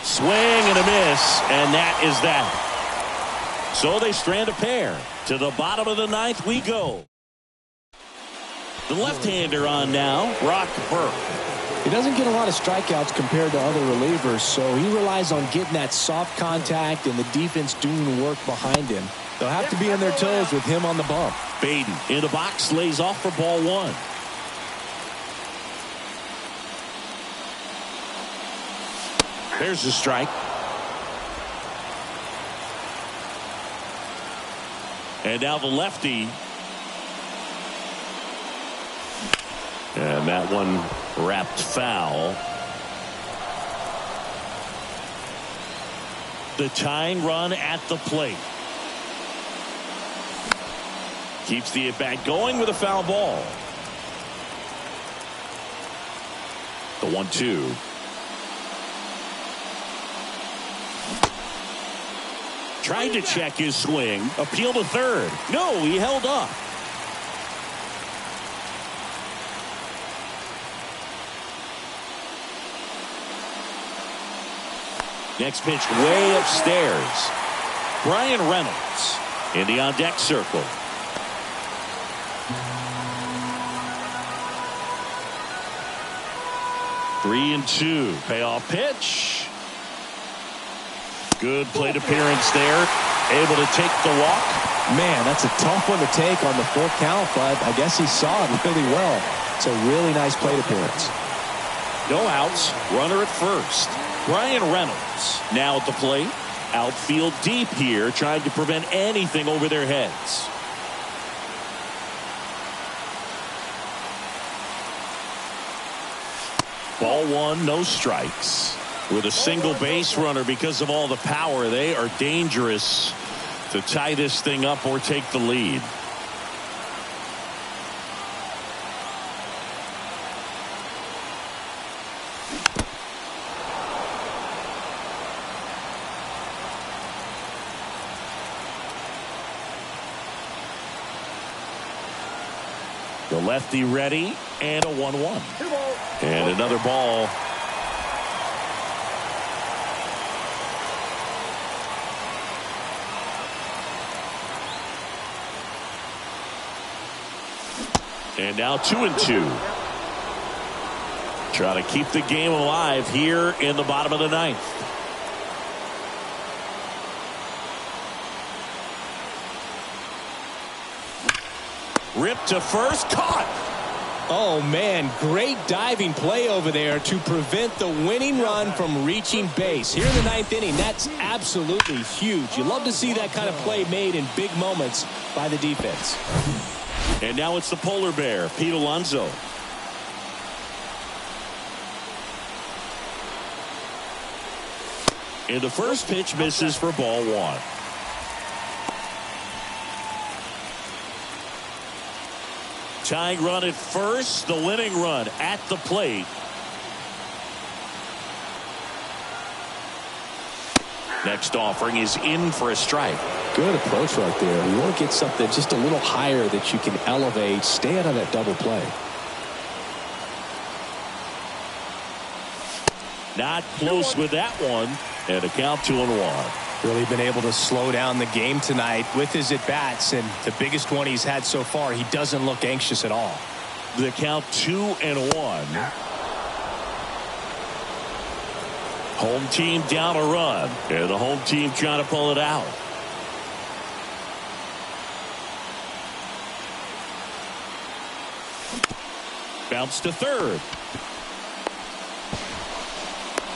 Swing and a miss, and that is that. So they strand a pair. To the bottom of the 9th we go. The left-hander on now, Brock Burke. He doesn't get a lot of strikeouts compared to other relievers, so he relies on getting that soft contact and the defense doing work behind him. They'll have to be on their toes with him on the bump. Baden in the box, lays off for ball 1. There's the strike. And now the lefty. And that one wrapped foul. The tying run at the plate. Keeps the at-bat going with a foul ball. The 1-2. Tried to check his swing. Appeal to third. No, he held up. Next pitch way upstairs. Brian Reynolds in the on-deck circle. Three and 2. Payoff pitch. Good plate appearance there. Able to take the walk. Man, that's a tough one to take on the full count, but I guess he saw it really well. It's a really nice plate appearance. No outs. Runner at first. Brian Reynolds now at the plate. Outfield deep here, trying to prevent anything over their heads. Ball 1, no strikes. With a single base runner, because of all the power, they are dangerous to tie this thing up or take the lead. The lefty ready, and a 1-1. 2 balls. And another ball. And now 2-2. Try to keep the game alive here in the bottom of the 9th. Ripped to first, caught. Oh, man, great diving play over there to prevent the winning run from reaching base. Here in the 9th inning, that's absolutely huge. You love to see that kind of play made in big moments by the defense. And now it's the polar bear, Pete Alonso. And the first pitch misses for ball 1. Tying run at first, the winning run at the plate. Next offering is in for a strike. Good approach right there. You want to get something just a little higher that you can elevate. Stay out of that double play. Not close with that one. And a count 2-1. Really been able to slow down the game tonight with his at-bats, and the biggest one he's had so far, he doesn't look anxious at all. The count 2-1. Home team down a run, and the home team trying to pull it out. Bounce to third.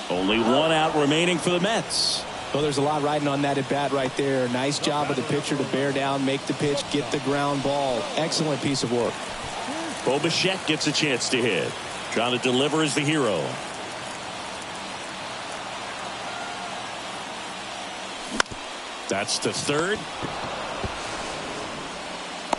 Only one out remaining for the Mets. Well, there's a lot riding on that at bat right there. Nice job of the pitcher to bear down, make the pitch, get the ground ball. Excellent piece of work. Bo Bichette gets a chance to hit. Trying to deliver as the hero. That's to third.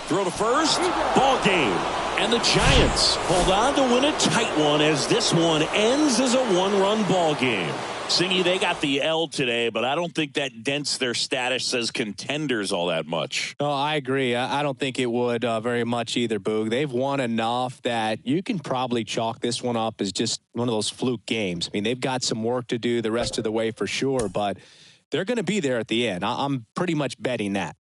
Throw to first. Ball game. And the Giants hold on to win a tight one as this one ends as a one-run ball game. Singy, they got the L today, but I don't think that dents their status as contenders all that much. Oh, I agree. I don't think it would very much either, Boog. They've won enough that you can probably chalk this one up as just one of those fluke games. I mean, they've got some work to do the rest of the way for sure, but they're going to be there at the end. I'm pretty much betting that.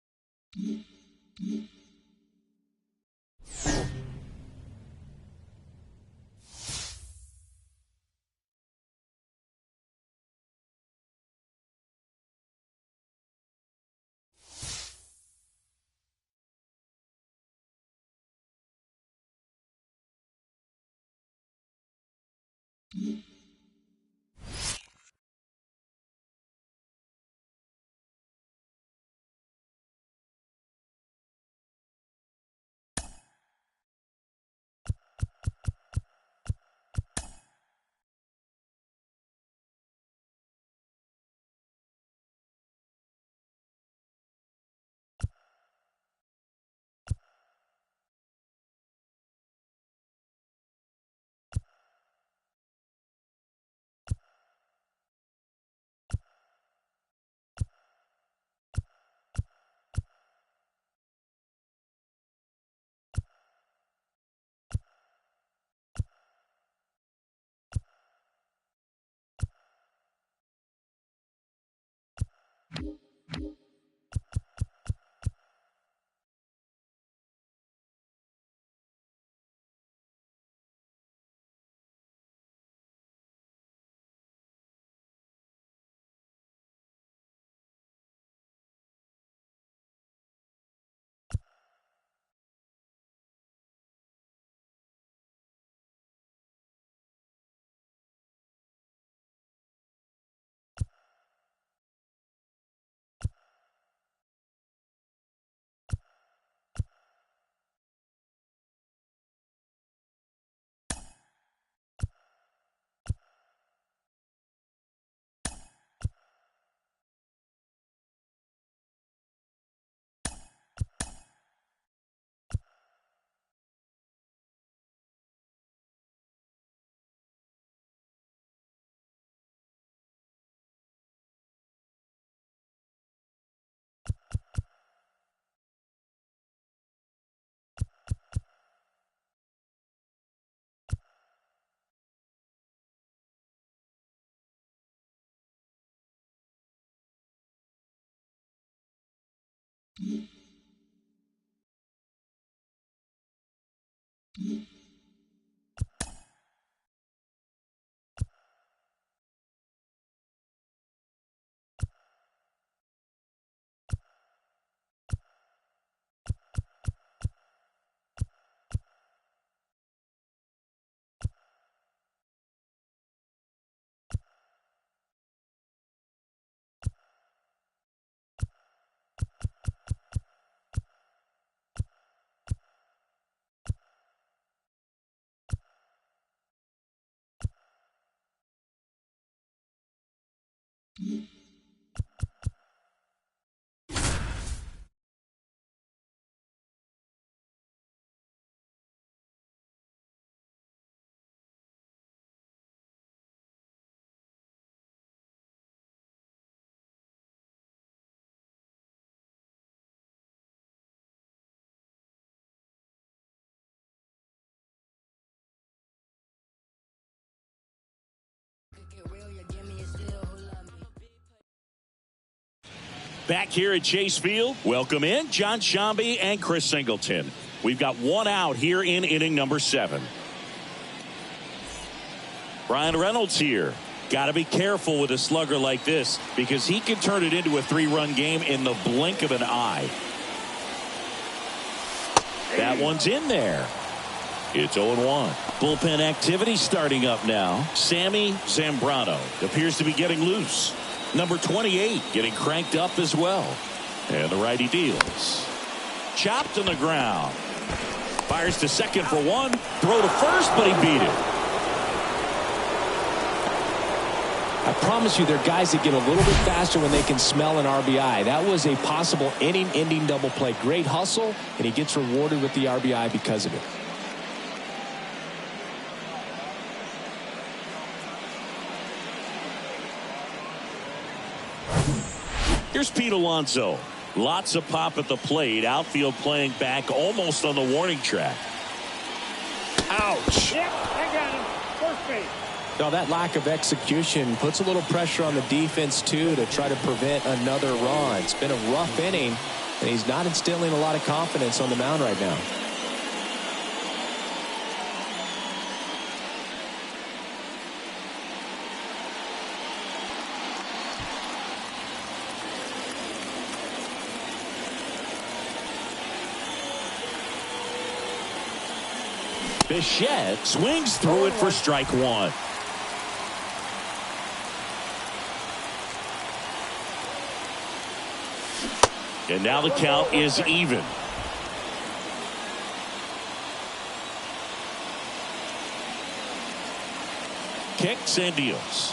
Back here at Chase Field, welcome in John Shambi and Chris Singleton. We've got one out here in inning number 7. Brian Reynolds here. Got to be careful with a slugger like this because he can turn it into a 3-run game in the blink of an eye. That one's in there. It's 0-1. Bullpen activity starting up now. Sammy Zambrano appears to be getting loose. Number 28 getting cranked up as well. And the righty deals. Chopped on the ground. Fires to second for 1. Throw to first, but he beat it. I promise you, there are guys that get a little bit faster when they can smell an RBI. That was a possible inning-ending double play. Great hustle, and he gets rewarded with the RBI because of it. Here's Pete Alonso. Lots of pop at the plate. Outfield playing back almost on the warning track. Ouch. Yep, I got him. First base. Now that lack of execution puts a little pressure on the defense too to try to prevent another run. It's been a rough inning, and he's not instilling a lot of confidence on the mound right now. Bichette swings through it for strike 1. And now the count is even. Kicks and deals.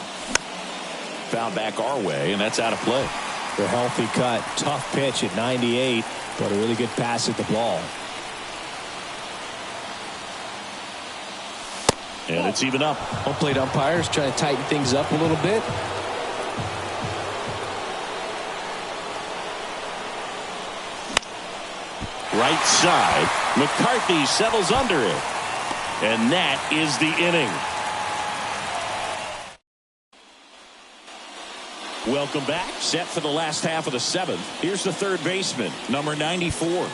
Found back our way, and that's out of play. The healthy cut. Tough pitch at 98, but a really good pass at the ball. And it's even up. Home plate umpires trying to tighten things up a little bit. Right side. McCarthy settles under it. And that is the inning. Welcome back. Set for the last half of the 7th. Here's the third baseman, number 94.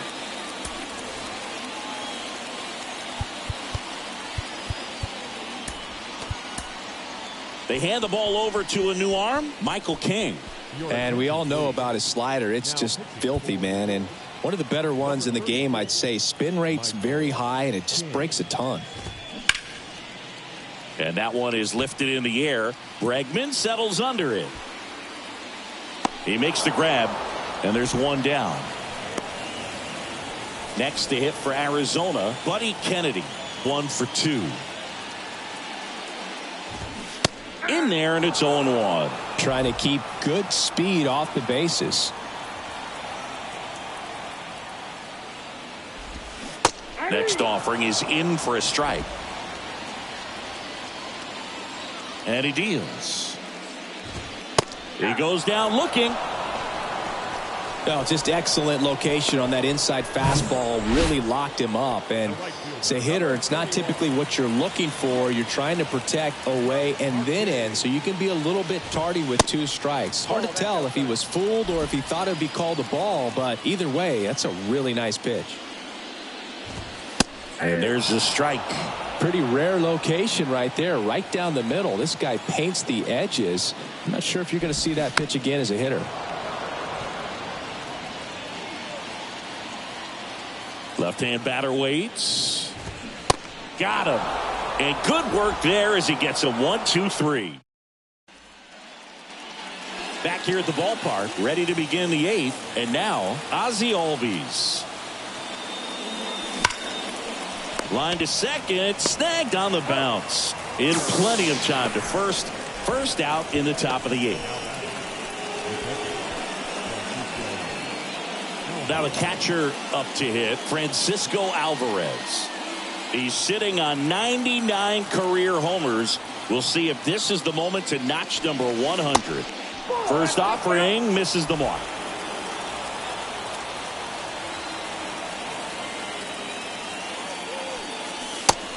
They hand the ball over to a new arm, Michael King. And we all know about his slider. It's just filthy, man. And one of the better ones in the game, I'd say. Spin rate's very high, and it just breaks a ton. And that one is lifted in the air. Bregman settles under it. He makes the grab, and there's one down. Next to hit for Arizona, Buddy Kennedy. 1 for 2. In there, and it's 0-1. Trying to keep good speed off the bases. Next offering is in for a strike. And he deals. He goes down looking. Oh, just excellent location on that inside fastball. Really locked him up. And as a hitter, it's not typically what you're looking for. You're trying to protect away and then in, so you can be a little bit tardy with 2 strikes. Hard to tell if he was fooled or if he thought it would be called a ball, but either way, that's a really nice pitch. And there's a strike. Pretty rare location right there, right down the middle. This guy paints the edges. I'm not sure if you're going to see that pitch again as a hitter. Left-hand batter waits. Got him. And good work there as he gets a 1-2-3. Back here at the ballpark, ready to begin the 8th. And now, Ozzie Albies. Line to second, snagged on the bounce. In plenty of time to first. First out in the top of the 8th. Now the catcher up to hit, Francisco Alvarez. He's sitting on 99 career homers. We'll see if this is the moment to notch number 100. First offering misses the mark.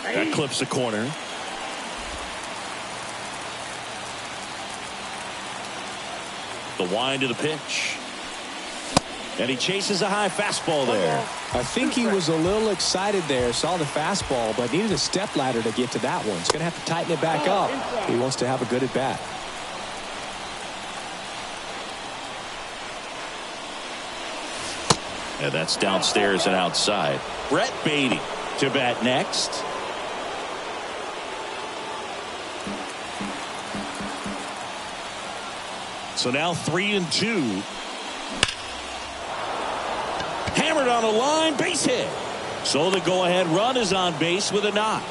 That clips the corner. The wind of the pitch. And he chases a high fastball there. I think he was a little excited there, saw the fastball, but needed a step ladder to get to that one. He's going to have to tighten it back up. He wants to have a good at bat. And that's downstairs and outside. Brett Beatty to bat next. So now 3-2. Hammered on the line, base hit. So the go-ahead run is on base with a knock.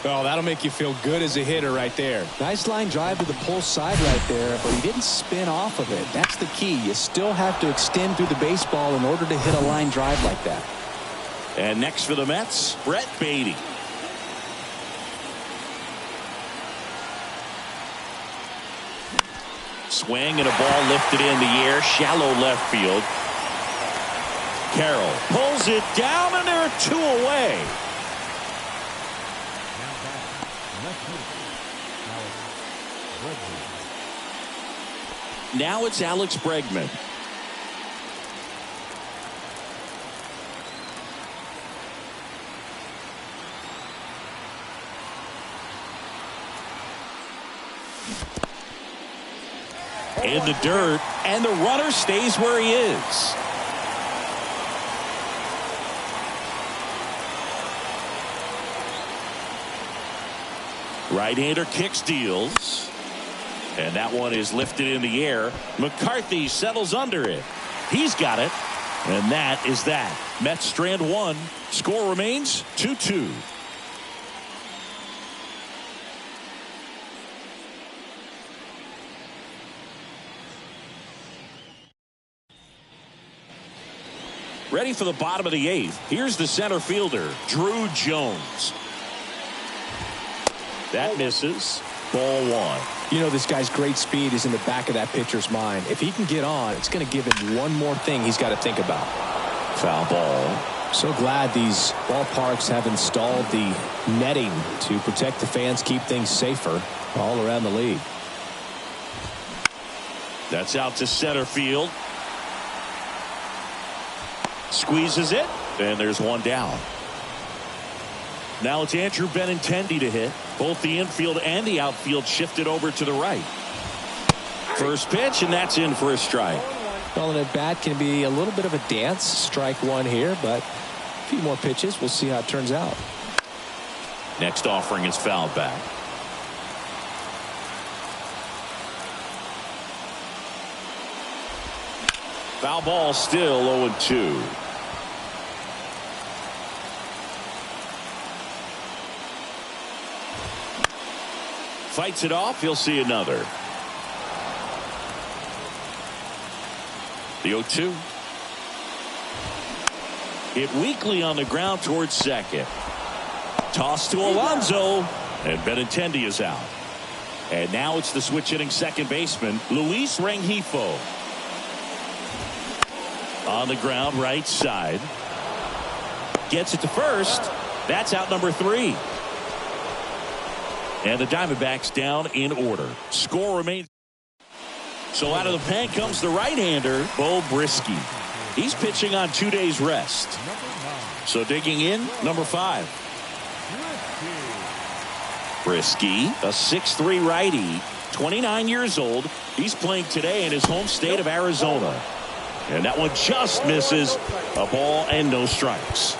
Oh, that'll make you feel good as a hitter right there. Nice line drive to the pull side right there, but he didn't spin off of it. That's the key. You still have to extend through the baseball in order to hit a line drive like that. And next for the Mets, Brett Beatty. Swing and a ball lifted in the air, shallow left field. Carroll pulls it down, and there are two away. Now it's Alex Bregman. In the dirt, and the runner stays where he is. Right-hander kicks, deals. And that one is lifted in the air. McCarthy settles under it. He's got it. And that is that. Mets strand one. Score remains 2-2. Ready for the bottom of the eighth. Here's the center fielder, Drew Jones. That misses. Ball one. You know, this guy's great speed is in the back of that pitcher's mind. If he can get on, it's going to give him one more thing he's got to think about. Foul ball. So glad these ballparks have installed the netting to protect the fans, keep things safer all around the league. That's out to center field. Squeezes it, and there's one down. Now it's Andrew Benintendi to hit. Both the infield and the outfield shifted over to the right. First pitch, and that's in for a strike. Well, an at-bat can be a little bit of a dance. Strike one here, but a few more pitches. We'll see how it turns out. Next offering is fouled back. Foul ball, still 0-2. Fights it off. He'll see another. The 0-2. Hit weakly on the ground towards second. Toss to Alonso, and Benintendi is out. And now it's the switch hitting second baseman, Luis Rengifo. On the ground, right side. Gets it to first. That's out number 3. And the Diamondbacks down in order. Score remains. So out of the pen comes the right-hander, Bo Brisky. He's pitching on 2 days rest. So digging in, number 5. Brisky, a 6'3" righty, 29 years old. He's playing today in his home state of Arizona. And that one just misses. A ball and no strikes.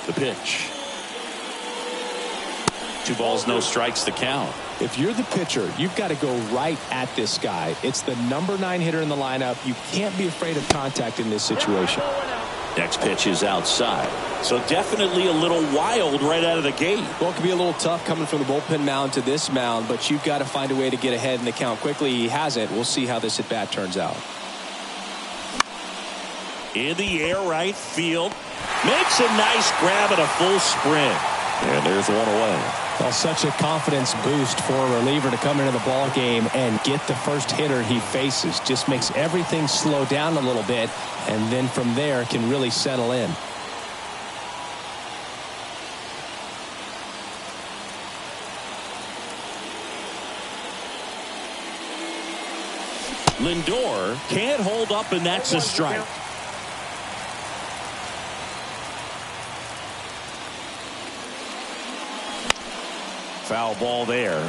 The pitch. 2 balls, no strikes to count. If you're the pitcher, you've got to go right at this guy. It's the number 9 hitter in the lineup. You can't be afraid of contact in this situation. Next pitch is outside. So definitely a little wild right out of the gate. Well, it could be a little tough coming from the bullpen mound to this mound, but you've got to find a way to get ahead in the count quickly. He hasn't. We'll see how this at bat turns out. In the air, right field. Makes a nice grab at a full sprint. And there's one away. Well, such a confidence boost for a reliever to come into the ball game and get the first hitter he faces. Just makes everything slow down a little bit, and then from there can really settle in. Lindor can't hold up, and that's a strike. Foul ball there.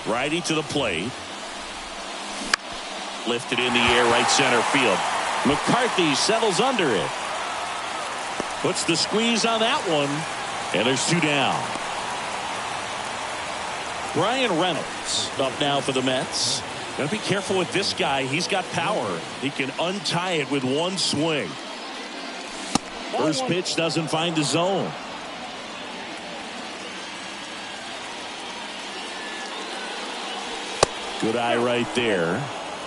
Righty to the plate. Lifted in the air, right center field. McCarthy settles under it. Puts the squeeze on that one. And there's two down. Brian Reynolds up now for the Mets. Gotta be careful with this guy. He's got power. He can untie it with one swing. First pitch doesn't find the zone. Good eye right there.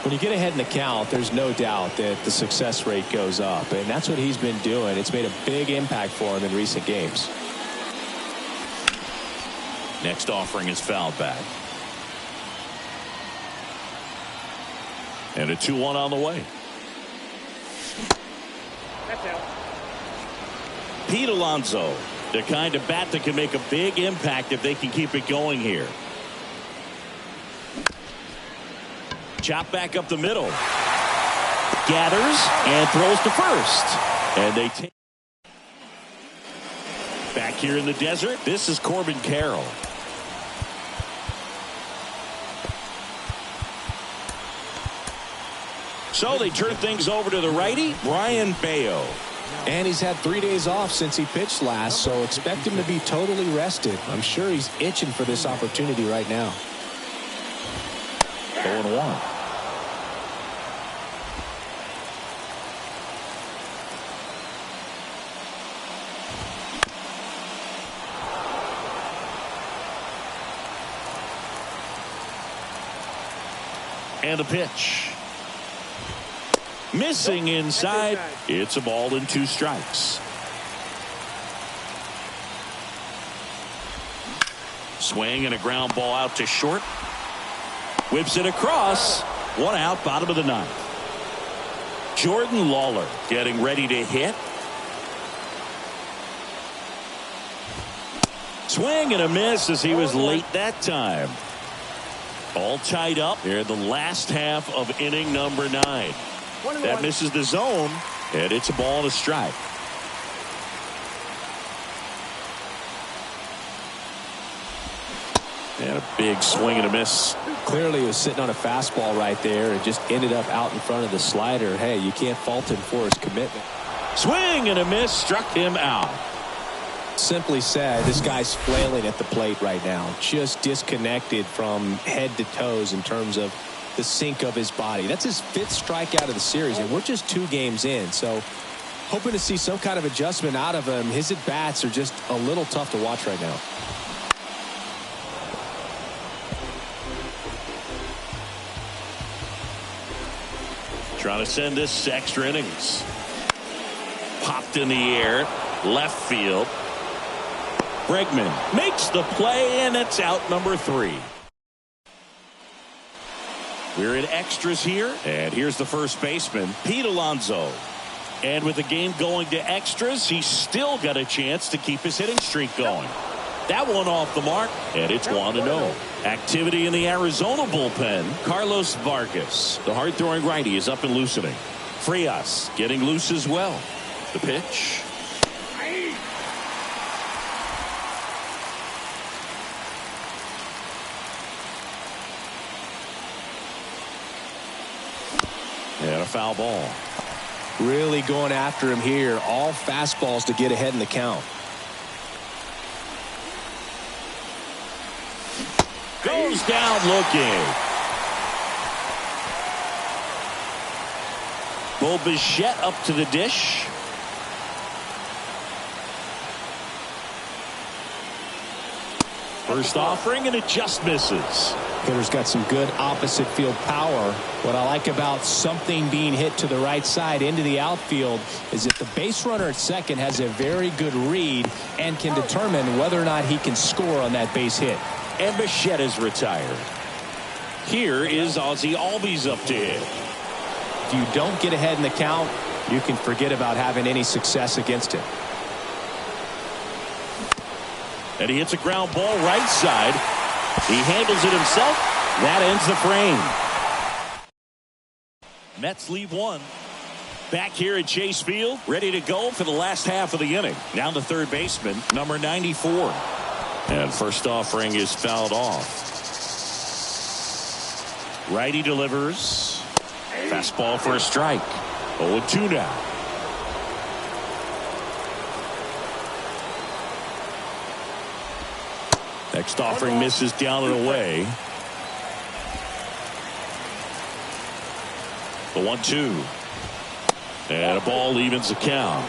When you get ahead in the count, there's no doubt that the success rate goes up, and that's what he's been doing. It's made a big impact for him in recent games. Next offering is fouled back. And a 2-1 on the way. That's out. Pete Alonso, the kind of bat that can make a big impact if they can keep it going here. Chop back up the middle. Gathers and throws to first. And they take. Back here in the desert, this is Corbin Carroll. So they turn things over to the righty, Brian Bayo. And he's had 3 days off since he pitched last, so expect him to be totally rested. I'm sure he's itching for this opportunity right now. 0-1. And a pitch. Missing inside. It's a ball and 2 strikes. Swing and a ground ball out to short. Whips it across. 1 out, bottom of the 9th. Jordan Lawler getting ready to hit. Swing and a miss as he was late that time. All tied up here in the last half of inning number 9. That misses the zone, and it's a ball and a strike. And a big swing and a miss. Clearly he was sitting on a fastball right there and just ended up out in front of the slider. Hey, you can't fault him for his commitment. Swing and a miss, struck him out. Simply said, this guy's flailing at the plate right now. Just disconnected from head to toes in terms of the sink of his body. That's his 5th strikeout of the series, and we're just 2 games in. So hoping to see some kind of adjustment out of him. His at-bats are just a little tough to watch right now. Trying to send this to extra innings. Popped in the air, left field. Bregman makes the play, and it's out number 3. We're in extras here, and here's the first baseman, Pete Alonso. And with the game going to extras, he's still got a chance to keep his hitting streak going. That one off the mark, and it's 1-0. Activity in the Arizona bullpen. Carlos Vargas, the hard-throwing righty, is up and loosening. Frias getting loose as well. The pitch. And a foul ball. Really going after him here. All fastballs to get ahead in the count. Goes down looking. Bo Bichette up to the dish. First offering, and it just misses. Hitter's got some good opposite field power. What I like about something being hit to the right side into the outfield is that the base runner at second has a very good read and can determine whether or not he can score on that base hit. And Bichette is retired. Here is Ozzie Albies up to hit. If you don't get ahead in the count, you can forget about having any success against him. And he hits a ground ball right side. He handles it himself. That ends the frame. Mets leave one. Back here at Chase Field, ready to go for the last half of the inning. Now the third baseman, number 94. And first offering is fouled off. Righty delivers. Fastball for a strike. 0-2 now. Next offering misses down and away. The 1-2. And a ball evens the count.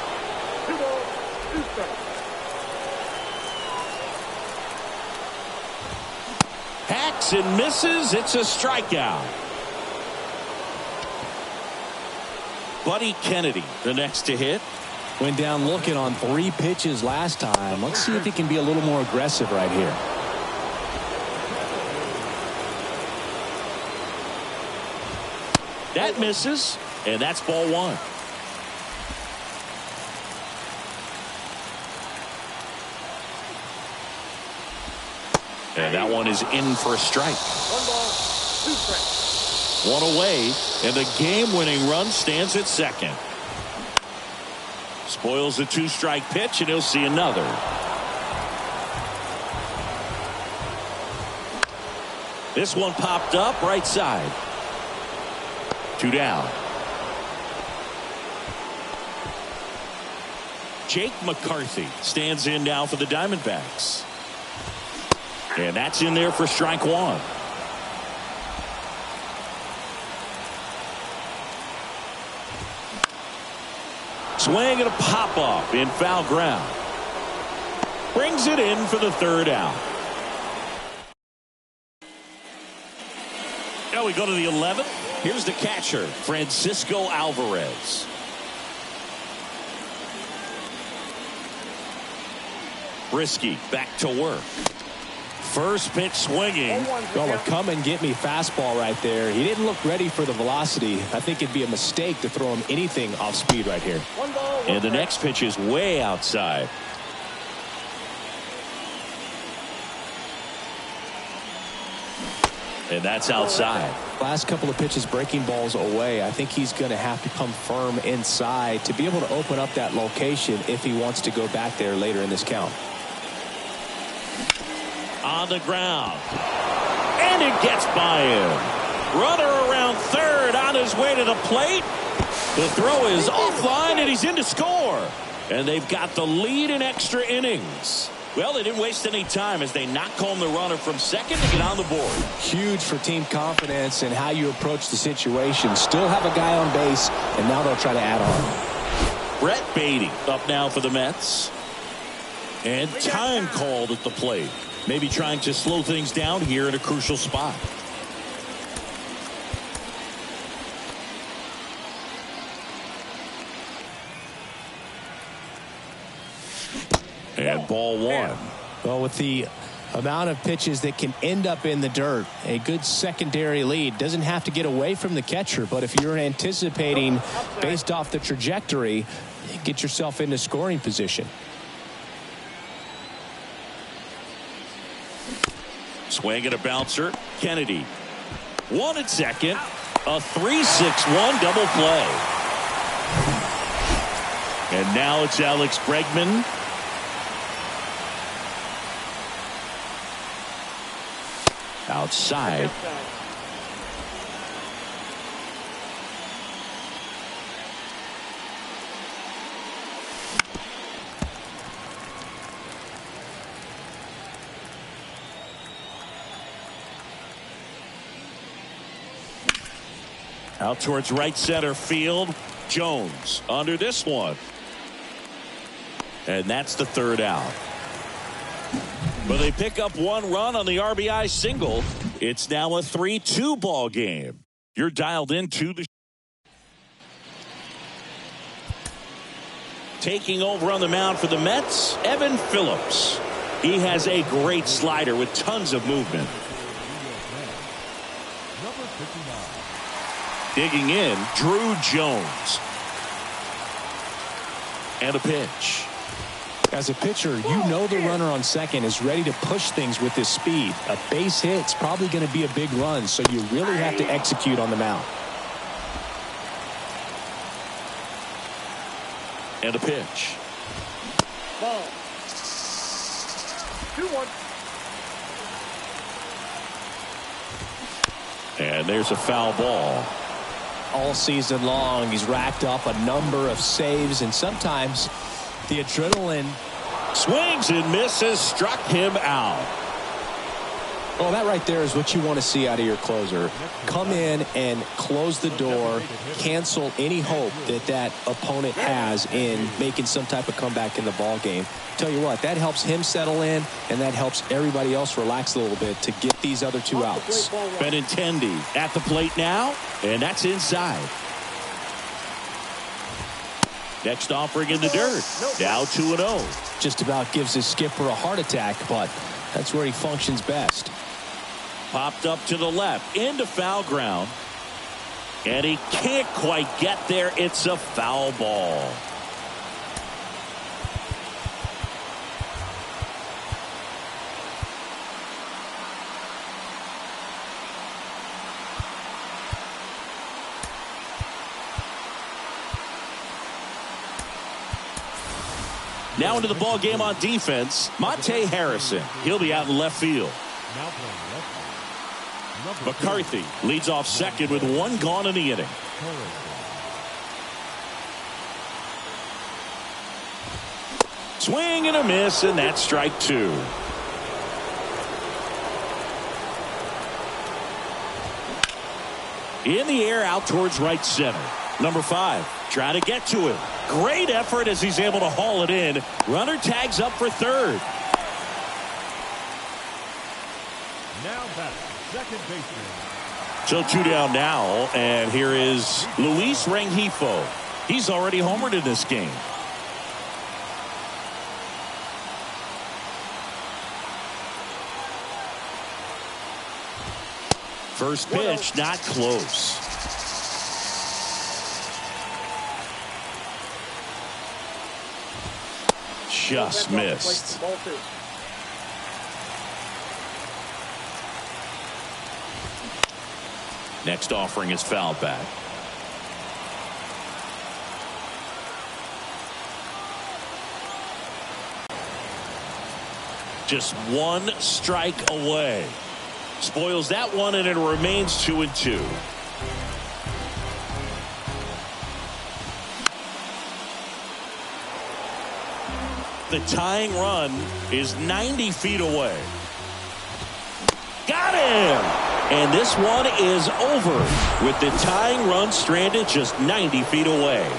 Hacks and misses. It's a strikeout. Buddy Kennedy, the next to hit. Went down looking on 3 pitches last time. Let's see if he can be a little more aggressive right here. That misses, and that's ball 1. And that one is in for a strike. 1 ball, 2 strikes. 1 away, and the game-winning run stands at second. Spoils the 2-strike pitch, and he'll see another. This one popped up right side. 2 down. Jake McCarthy stands in now for the Diamondbacks. And that's in there for strike 1. Swing and a pop-up in foul ground. Brings it in for the 3rd out. Now we go to the 11th. Here's the catcher, Francisco Alvarez. Brisky back to work. First pitch swinging. Well, a come and get me fastball right there. He didn't look ready for the velocity. I think it'd be a mistake to throw him anything off speed right here. 1 ball, 1 And the strike. next pitch is way outside. And that's outside. Last couple of pitches breaking balls away. I think he's going to have to come firm inside to be able to open up that location if he wants to go back there later in this count. On the ground. And it gets by him. Runner around third on his way to the plate. The throw is offline and he's in to score. And they've got the lead in extra innings. Well, they didn't waste any time as they knock home the runner from second to get on the board. Huge for team confidence and how you approach the situation. Still have a guy on base, and now they'll try to add on. Brett Beatty up now for the Mets. And time called at the plate. Maybe trying to slow things down here in a crucial spot. And ball 1. Well, with the amount of pitches that can end up in the dirt, a good secondary lead. Doesn't have to get away from the catcher, but if you're anticipating based off the trajectory, get yourself into scoring position. Swing and a bouncer. Kennedy. 1 at second. A 3-6-1 double play. And now it's Alex Bregman. Outside. Out towards right center field. Jones under this one. And that's the 3rd out. But they pick up 1 run on the RBI single. It's now a 3-2 ball game. You're dialed into the taking over on the mound for the Mets, Evan Phillips. He has a great slider with tons of movement. Digging in, Drew Jones. And a pitch. As a pitcher, you know the runner on second is ready to push things with his speed. A base hit's probably going to be a big run, so you really have to execute on the mound. And a pitch. Ball. 2-1. And there's a foul ball. All season long, he's racked up a number of saves, and sometimes the adrenaline. Swings and misses, struck him out. Well, that right there is what you want to see out of your closer. Come in and close the door, cancel any hope that that opponent has in making some type of comeback in the ball game. Tell you what, that helps him settle in, and that helps everybody else relax a little bit to get these other two outs. Benintendi at the plate now, and that's inside. Next offering in the dirt. Now 2-0. Just about gives his skipper a heart attack, but that's where he functions best. Popped up to the left into foul ground, and he can't quite get there. It's a foul ball. Now into the ball game on defense, Monte Harrison. He'll be out in left field. McCarthy leads off second with one gone in the inning. Swing and a miss, and that's strike two. In the air out towards right center. Number 5, trying to get to him. Great effort as he's able to haul it in. Runner tags up for third. Now back, second baseman. So 2 down now, and here is Luis Rengifo. He's already homered in this game. First pitch, not close. Just missed. Next offering is fouled back. Just one strike away. Spoils that one, and it remains 2-2. The tying run is 90 feet away. Got him! And this one is over with the tying run stranded just 90 feet away.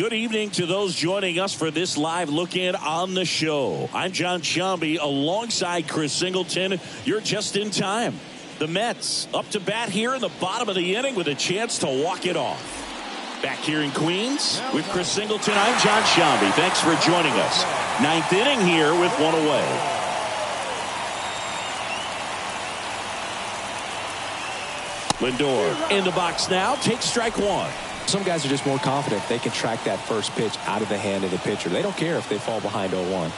Good evening to those joining us for this live look-in on the show. I'm John Sciambi alongside Chris Singleton. You're just in time. The Mets up to bat here in the bottom of the inning with a chance to walk it off. Back here in Queens with Chris Singleton, I'm John Sciambi. Thanks for joining us. Ninth inning here with one away. Lindor in the box now, takes strike one. Some guys are just more confident they can track that first pitch out of the hand of the pitcher. They don't care if they fall behind 0-1.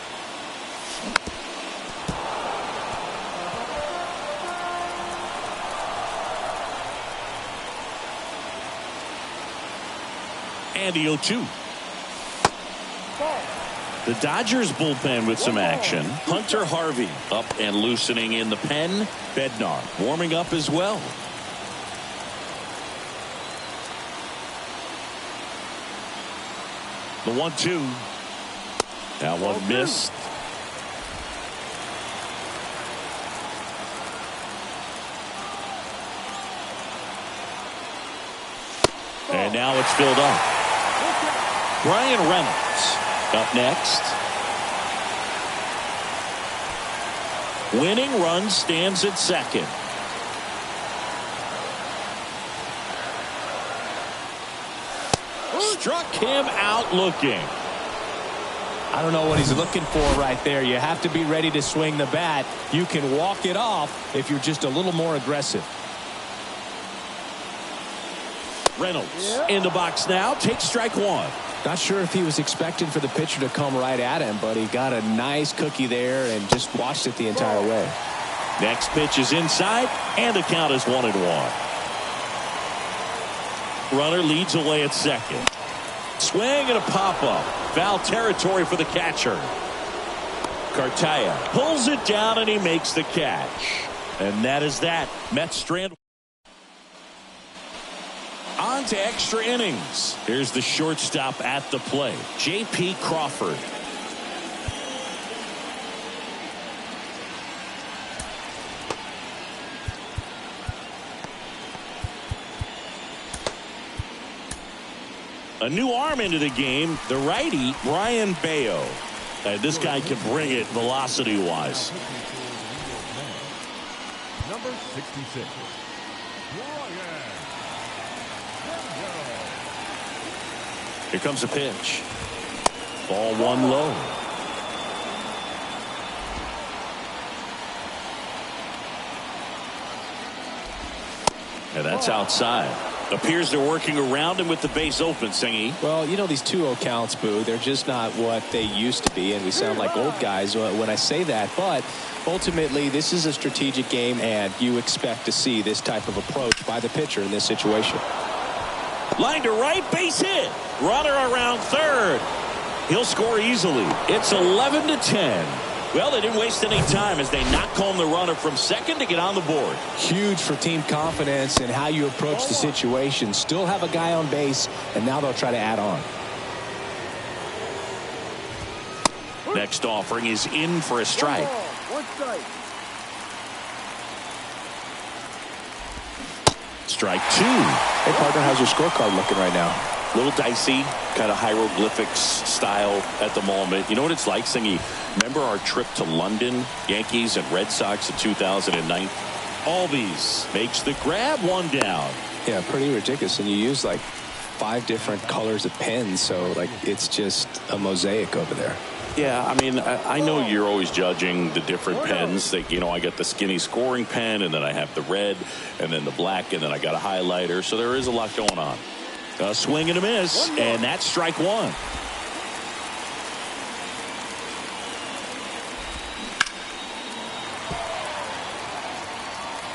And the 0-2. The Dodgers bullpen with some action. Hunter Harvey up and loosening in the pen. Bednar warming up as well. The 1-2. That one missed. And now it's filled up. Brian Reynolds up next. Winning run stands at second. Struck him out looking. I don't know what he's looking for right there. You have to be ready to swing the bat. You can walk it off if you're just a little more aggressive. Reynolds in the box now. Takes strike one. Not sure if he was expecting for the pitcher to come right at him, but he got a nice cookie there and just watched it the entire way. Next pitch is inside, and the count is 1-1. Runner leads away at second. Swing and a pop-up. Foul territory for the catcher. Cartaya pulls it down, and he makes the catch. And that is that. Mets strand. On to extra innings. Here's the shortstop at the plate, J.P. Crawford. A new arm into the game, the righty, Brian Bayo. This guy can bring it velocity-wise. Number 66. Here comes a pitch. Ball one low. And that's outside. Appears they're working around him with the base open, Singy. Well, you know, these 2-0 counts, Boo, they're just not what they used to be, and we sound like old guys when I say that. But ultimately, this is a strategic game, and you expect to see this type of approach by the pitcher in this situation. Line to right, base hit. Runner around third. He'll score easily. It's 11-10. Well, they didn't waste any time as they knock home the runner from second to get on the board. Huge for team confidence and how you approach the situation. Still have a guy on base, and now they'll try to add on. Next offering is in for a strike. Strike two. Hey, partner, how's your scorecard looking right now? A little dicey, kind of hieroglyphics style at the moment. You know what it's like, Singy? Remember our trip to London, Yankees and Red Sox in 2009? Albies makes the grab, one down. Yeah, pretty ridiculous. And you use like 5 different colors of pens, so like it's just a mosaic over there. Yeah, I mean, I know you're always judging the different pens. That, you know, I got the skinny scoring pen, and then I have the red, and then the black, and then I got a highlighter. So there is a lot going on. A swing and a miss, and that's strike one.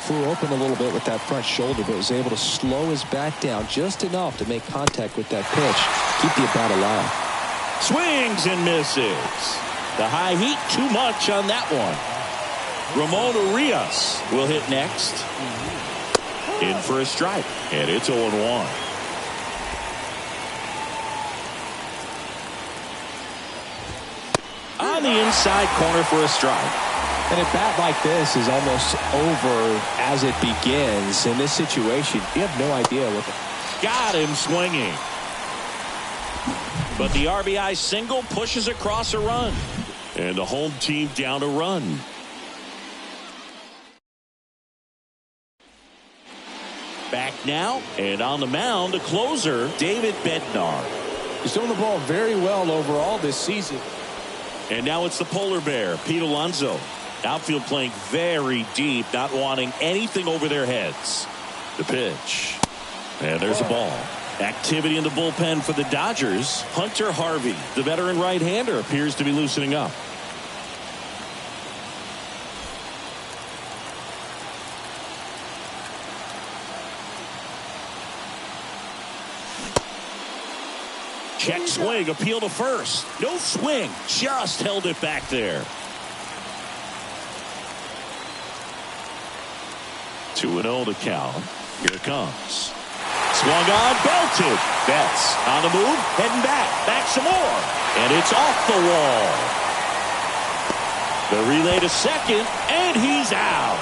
Flew open a little bit with that front shoulder, but was able to slow his bat down just enough to make contact with that pitch. Keep the bat alive. Swings and misses. The high heat, too much on that one. Ramon Urias will hit next. In for a strike, and it's 0-1. On the inside corner for a strike. And a bat like this is almost over as it begins. In this situation, you have no idea what Got him swinging. But the RBI single pushes across a run. And the home team down a run. Back now, and on the mound, the closer, David Bednar. He's doing the ball very well overall this season. And now it's the polar bear, Pete Alonso. Outfield playing very deep, not wanting anything over their heads. The pitch. And there's a ball. Activity in the bullpen for the Dodgers. Hunter Harvey, the veteran right-hander, appears to be loosening up. Check swing, appeal to first. No swing, just held it back there. 2-0 the count. Here it comes. Swung on, belted. Betts on the move, heading back some more. And it's off the wall. The relay to second, and he's out.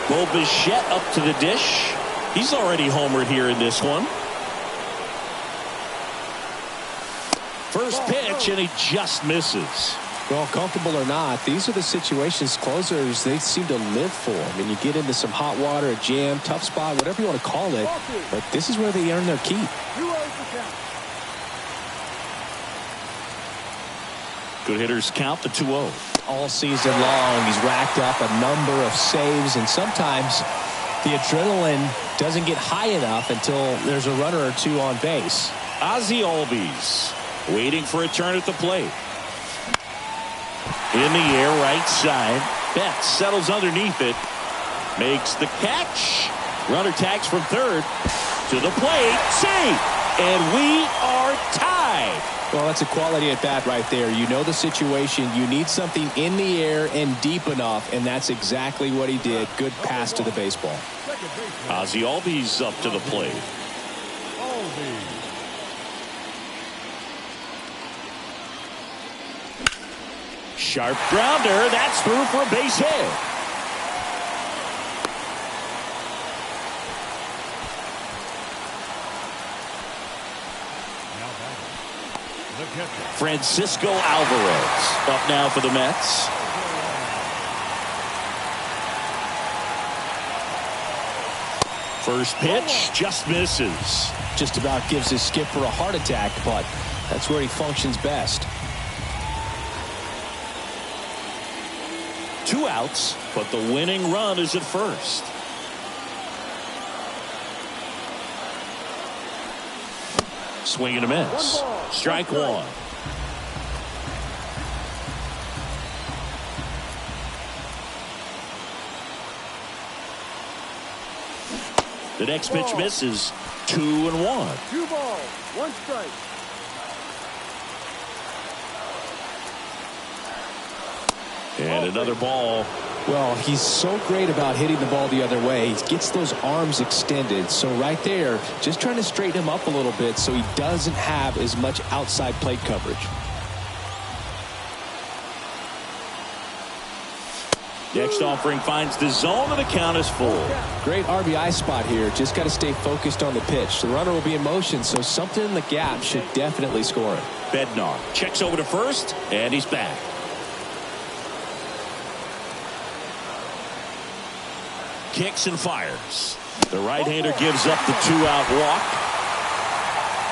Bo Bichette up to the dish. He's already homered here in this one. First pitch, and he just misses. Well, comfortable or not, these are the situations closers they seem to live for. I mean, you get into some hot water, a jam, tough spot, whatever you want to call it, but this is where they earn their keep. Good hitters count the 2-0. All season long, he's racked up a number of saves, and sometimes the adrenaline doesn't get high enough until there's a runner or two on base. Ozzie Albies waiting for a turn at the plate. In the air, right side. Betts settles underneath it. Makes the catch. Runner tags from third. To the plate. See! And we are tied. Well, that's a quality at bat right there. You know the situation. You need something in the air and deep enough, and that's exactly what he did. Good pass to the baseball. Ozzie Albies up to the plate. Sharp grounder. That's through for a base hit. Francisco Alvarez up now for the Mets. First pitch just misses. Just about gives his skipper a heart attack, but that's where he functions best. 2 outs, but the winning run is at first. Swing and a miss. Strike one. The next pitch misses. 2-1. 2 balls, 1 strike. And another ball. Well, he's so great about hitting the ball the other way. He gets those arms extended. So right there, just trying to straighten him up a little bit so he doesn't have as much outside plate coverage. Next offering finds the zone, and the count is full. Great RBI spot here. Just got to stay focused on the pitch. The runner will be in motion, so something in the gap should definitely score it. Bednar checks over to first, and he's back. Kicks and fires. The right-hander gives up the 2-out walk.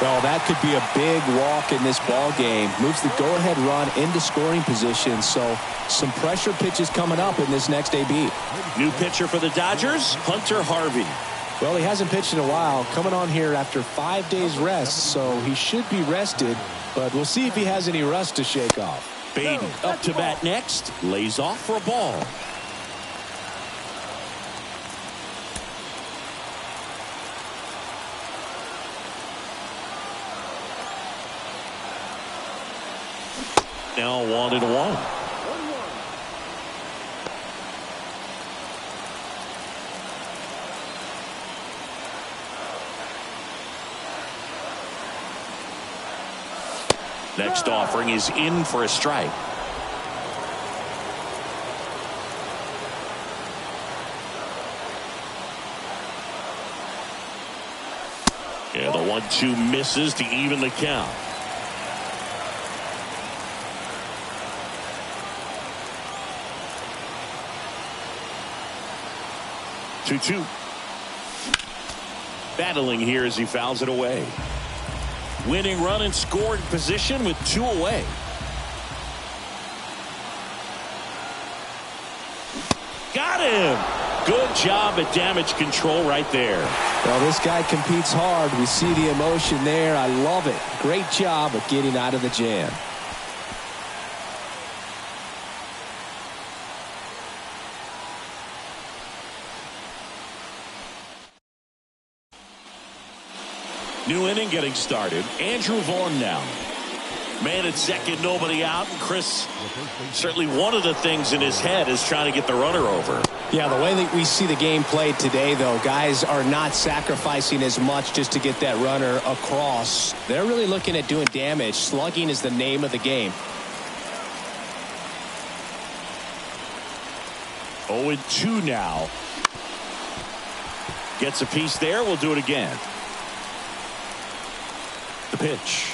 Well, that could be a big walk in this ball game. Moves the go-ahead run into scoring position. So some pressure pitches coming up in this next AB. New pitcher for the Dodgers, Hunter Harvey. Well, he hasn't pitched in a while. Coming on here after 5 days rest, so he should be rested. But we'll see if he has any rust to shake off. Baden up to bat next. Lays off for a ball. Now 1-1. Next offering is in for a strike. Yeah, the 1-2 misses to even the count. Two. Battling here as he fouls it away. Winning run in scoring position with 2 away. Got him. Good job at damage control right there. Well, this guy competes hard. We see the emotion there. I love it. Great job of getting out of the jam. New inning getting started. Andrew Vaughn now. Man at second, nobody out. And Chris, certainly one of the things in his head is trying to get the runner over. Yeah, the way that we see the game played today, though, guys are not sacrificing as much just to get that runner across. They're really looking at doing damage. Slugging is the name of the game. 0-2 now. Gets a piece there. We'll do it again. The pitch.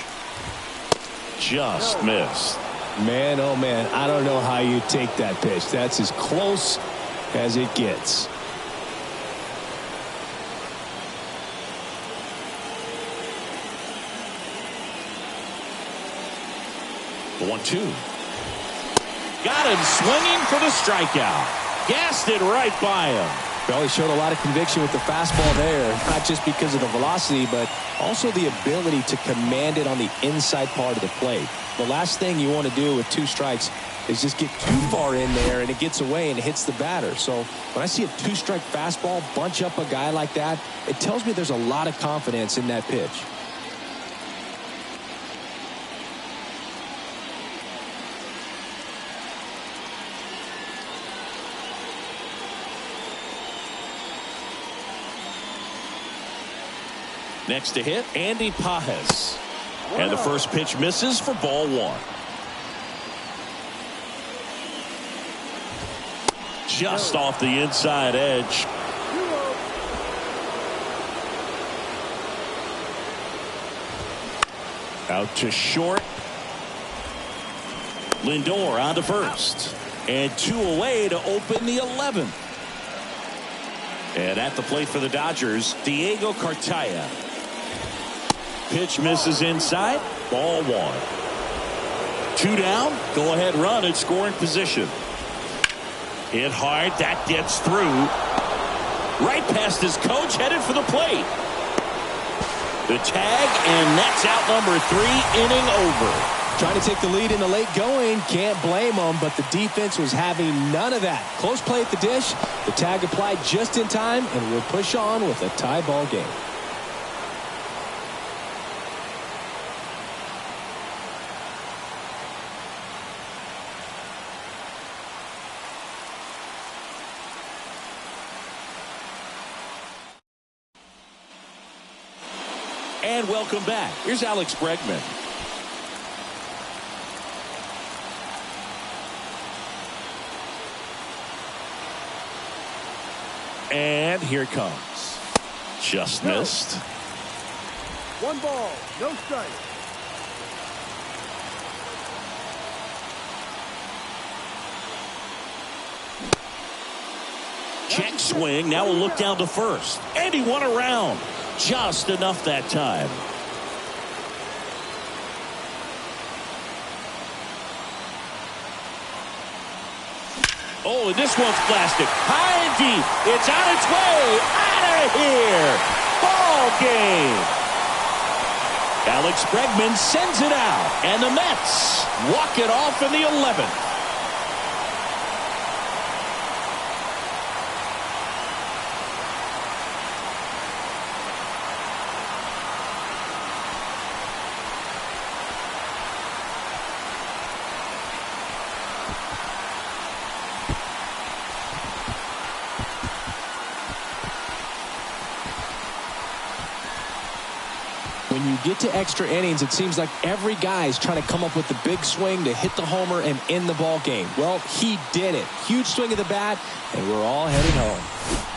just missed. Man, oh man, I don't know how you take that pitch. That's as close as it gets. The 1-2. Got him swinging for the strikeout. Gassed it right by him. Well, he showed a lot of conviction with the fastball there, not just because of the velocity, but also the ability to command it on the inside part of the plate. The last thing you want to do with 2 strikes is just get too far in there and it gets away and it hits the batter. So when I see a 2-strike fastball bunch up a guy like that, it tells me there's a lot of confidence in that pitch. Next to hit, Andy Pajes. And the first pitch misses for ball 1. Just off the inside edge. Out to short. Lindor on to first. And 2 away to open the 11th. And at the plate for the Dodgers, Diego Cartaya. Pitch misses inside. Ball 1. 2 down. Go ahead run at scoring position. Hit hard. That gets through. Right past his coach. Headed for the plate. The tag. And that's out number 3. Inning over. Trying to take the lead in the late going. Can't blame them, but the defense was having none of that. Close play at the dish. The tag applied just in time, and we'll push on with a tie ball game. And welcome back. Here's Alex Bregman. And here it comes. Just missed. 1 ball, no strike. Check swing. Now we'll look down to first. And he won around. Just enough that time. Oh, and this one's blasted. High and deep. It's on its way. Out of here. Ball game. Alex Bregman sends it out. And the Mets walk it off in the 11th. When you get to extra innings, it seems like every guy's trying to come up with the big swing to hit the homer and end the ball game. Well, he did it. Huge swing of the bat, and we're all heading home.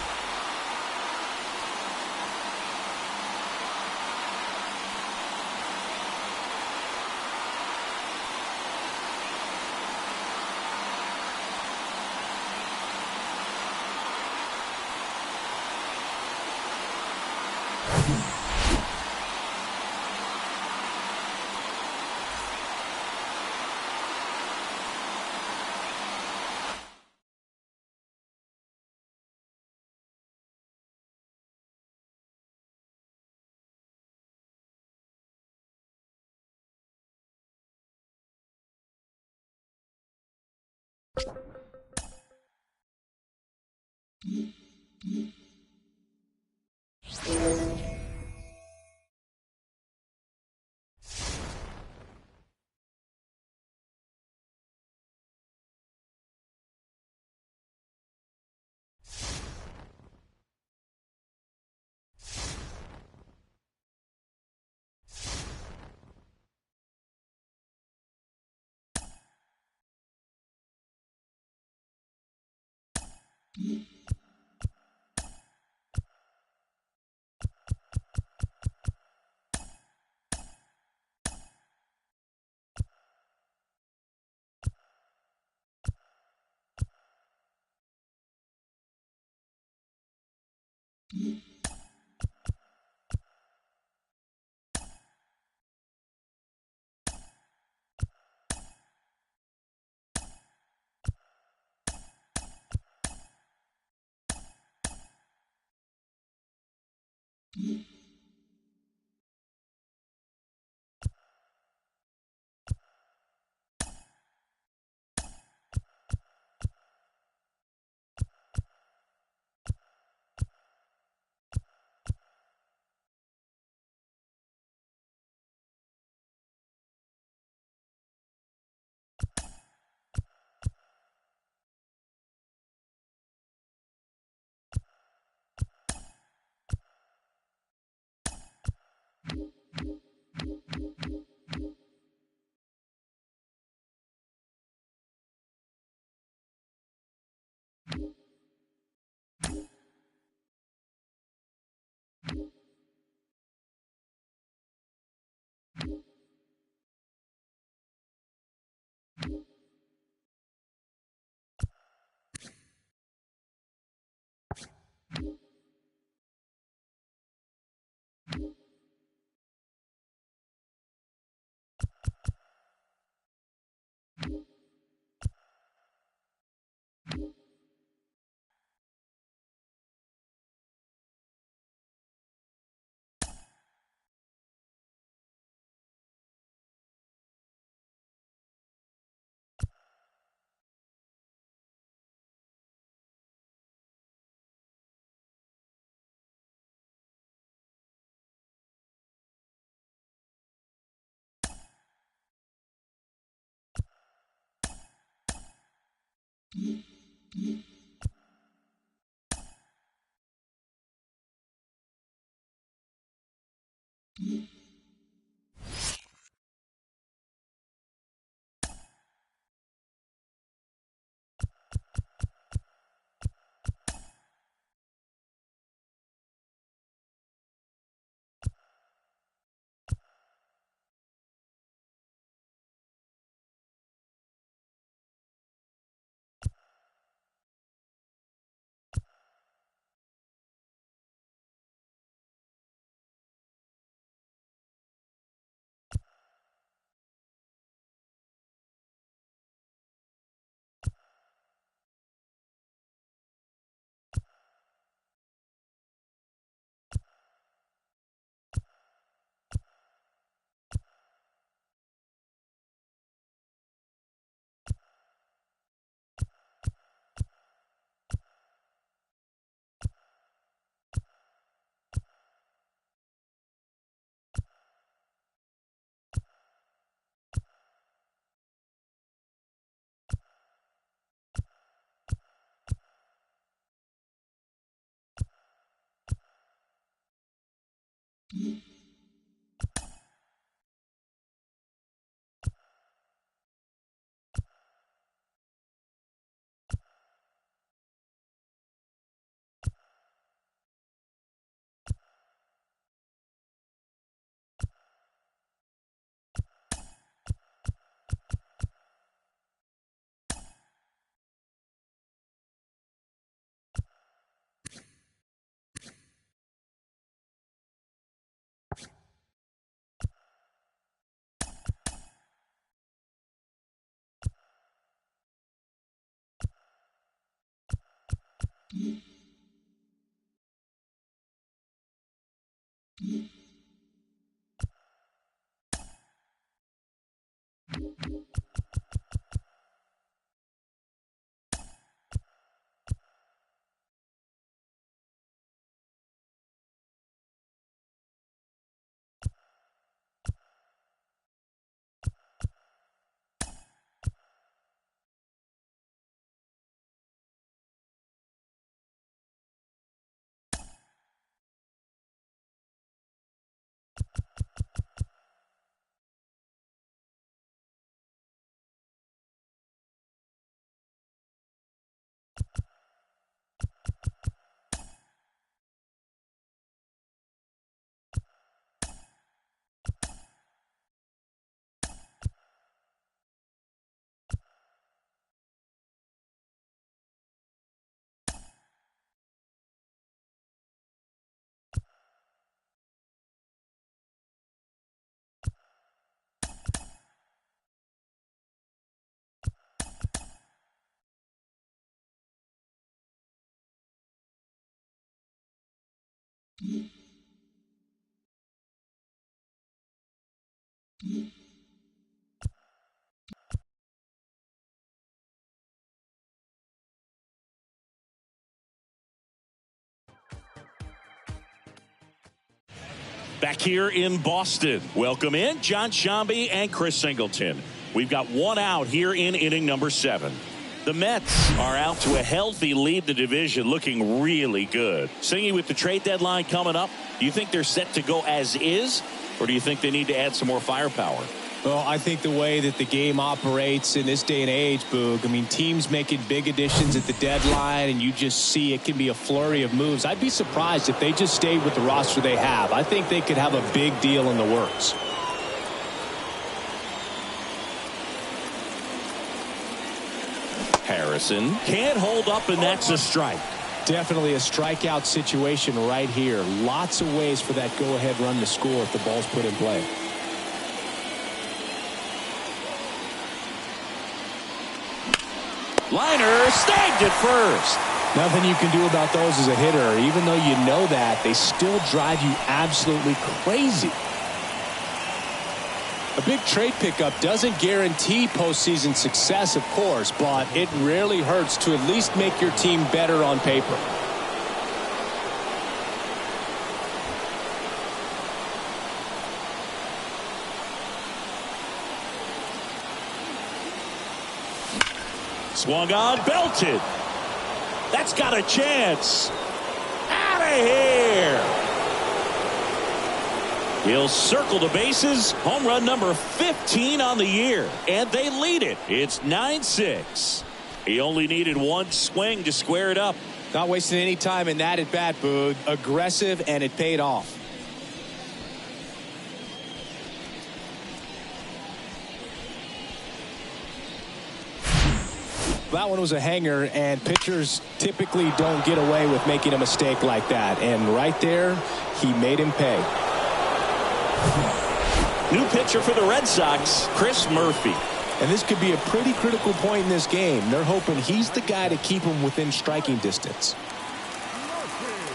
Back here in Boston, welcome in John Shambi and Chris Singleton. We've got one out here in inning number 7. The Mets are out to a healthy lead in the division, looking really good. Singy, with the trade deadline coming up, do you think they're set to go as is, or do you think they need to add some more firepower? Well, I think the way that the game operates in this day and age, Boog, I mean, teams making big additions at the deadline, and you just see it can be a flurry of moves. I'd be surprised if they just stayed with the roster they have. I think they could have a big deal in the works. Harrison can't hold up, and that's a strike. Definitely a strikeout situation right here. Lots of ways for that go-ahead run to score if the ball's put in play. Liner snagged at first. Nothing you can do about those as a hitter. Even though you know that, they still drive you absolutely crazy. A big trade pickup doesn't guarantee postseason success, of course, but it rarely hurts to at least make your team better on paper. Swung on, belted. That's got a chance. Out of here. He'll circle the bases. Home run number 15 on the year. And they lead it. It's 9-6. He only needed one swing to square it up. Not wasting any time in that at bat, Boog. Aggressive, and it paid off. That one was a hanger, and pitchers typically don't get away with making a mistake like that. And right there, he made him pay. New pitcher for the Red Sox, Chris Murphy. And this could be a pretty critical point in this game. They're hoping he's the guy to keep him within striking distance.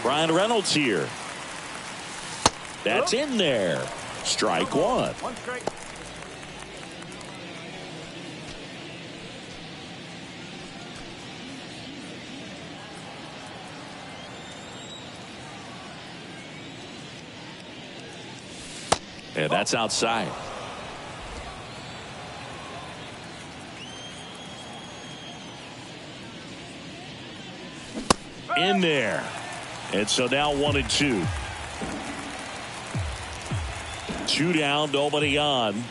Brian Reynolds here. That's in there. Strike one. One strike. And that's outside. In there. And so now 1-2. 2 down, nobody on.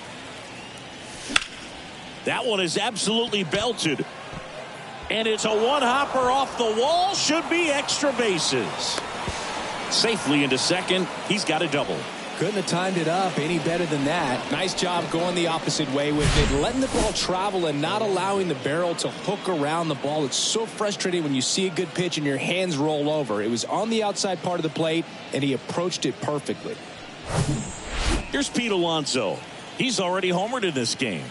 That one is absolutely belted. And it's a one-hopper off the wall. Should be extra bases. Safely into second. He's got a double. Couldn't have timed it up any better than that. Nice job going the opposite way with it, letting the ball travel and not allowing the barrel to hook around the ball. It's so frustrating when you see a good pitch and your hands roll over. It was on the outside part of the plate, and he approached it perfectly. Here's Pete Alonso. He's already homered in this game.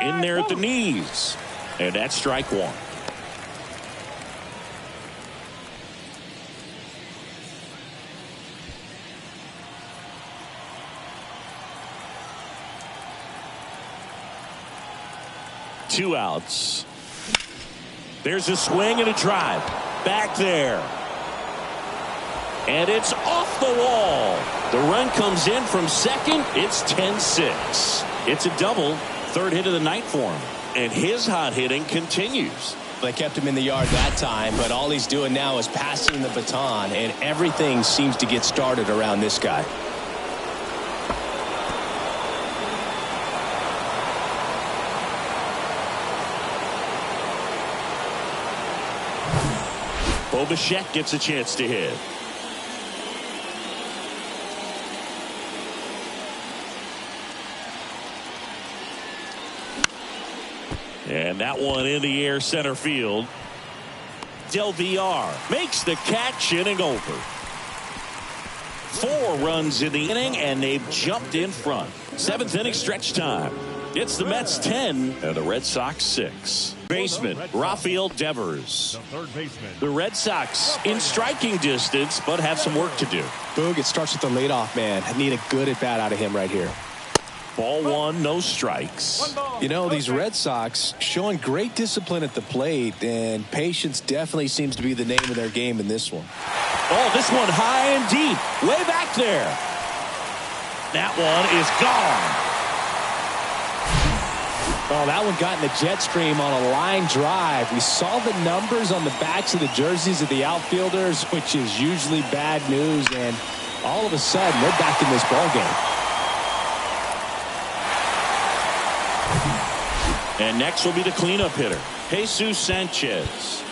In there at the knees. And that's strike one. Two outs. There's a swing and a drive. Back there. And it's off the wall. The run comes in from second. It's 10-6. It's a double. Third hit of the night for him. And his hot hitting continues. They kept him in the yard that time, but all he's doing now is passing the baton, and everything seems to get started around this guy. Bo Bichette gets a chance to hit. And that one in the air center field. Del Villar makes the catch, inning over. 4 runs in the inning, and they've jumped in front. 7th inning stretch time. It's the Mets 10 and the Red Sox 6. Baseman Rafael Devers. The third baseman. The Red Sox in striking distance, but have some work to do. Boog, it starts with the leadoff man. I need a good at bat out of him right here. Ball one, no strikes. You know, these Red Sox showing great discipline at the plate, and patience definitely seems to be the name of their game in this one. Oh, this one high and deep, way back there. That one is gone. Oh, that one got in the jet stream on a line drive. We saw the numbers on the backs of the jerseys of the outfielders, which is usually bad news, and all of a sudden, they're back in this ballgame. And next will be the cleanup hitter, Jesus Sanchez.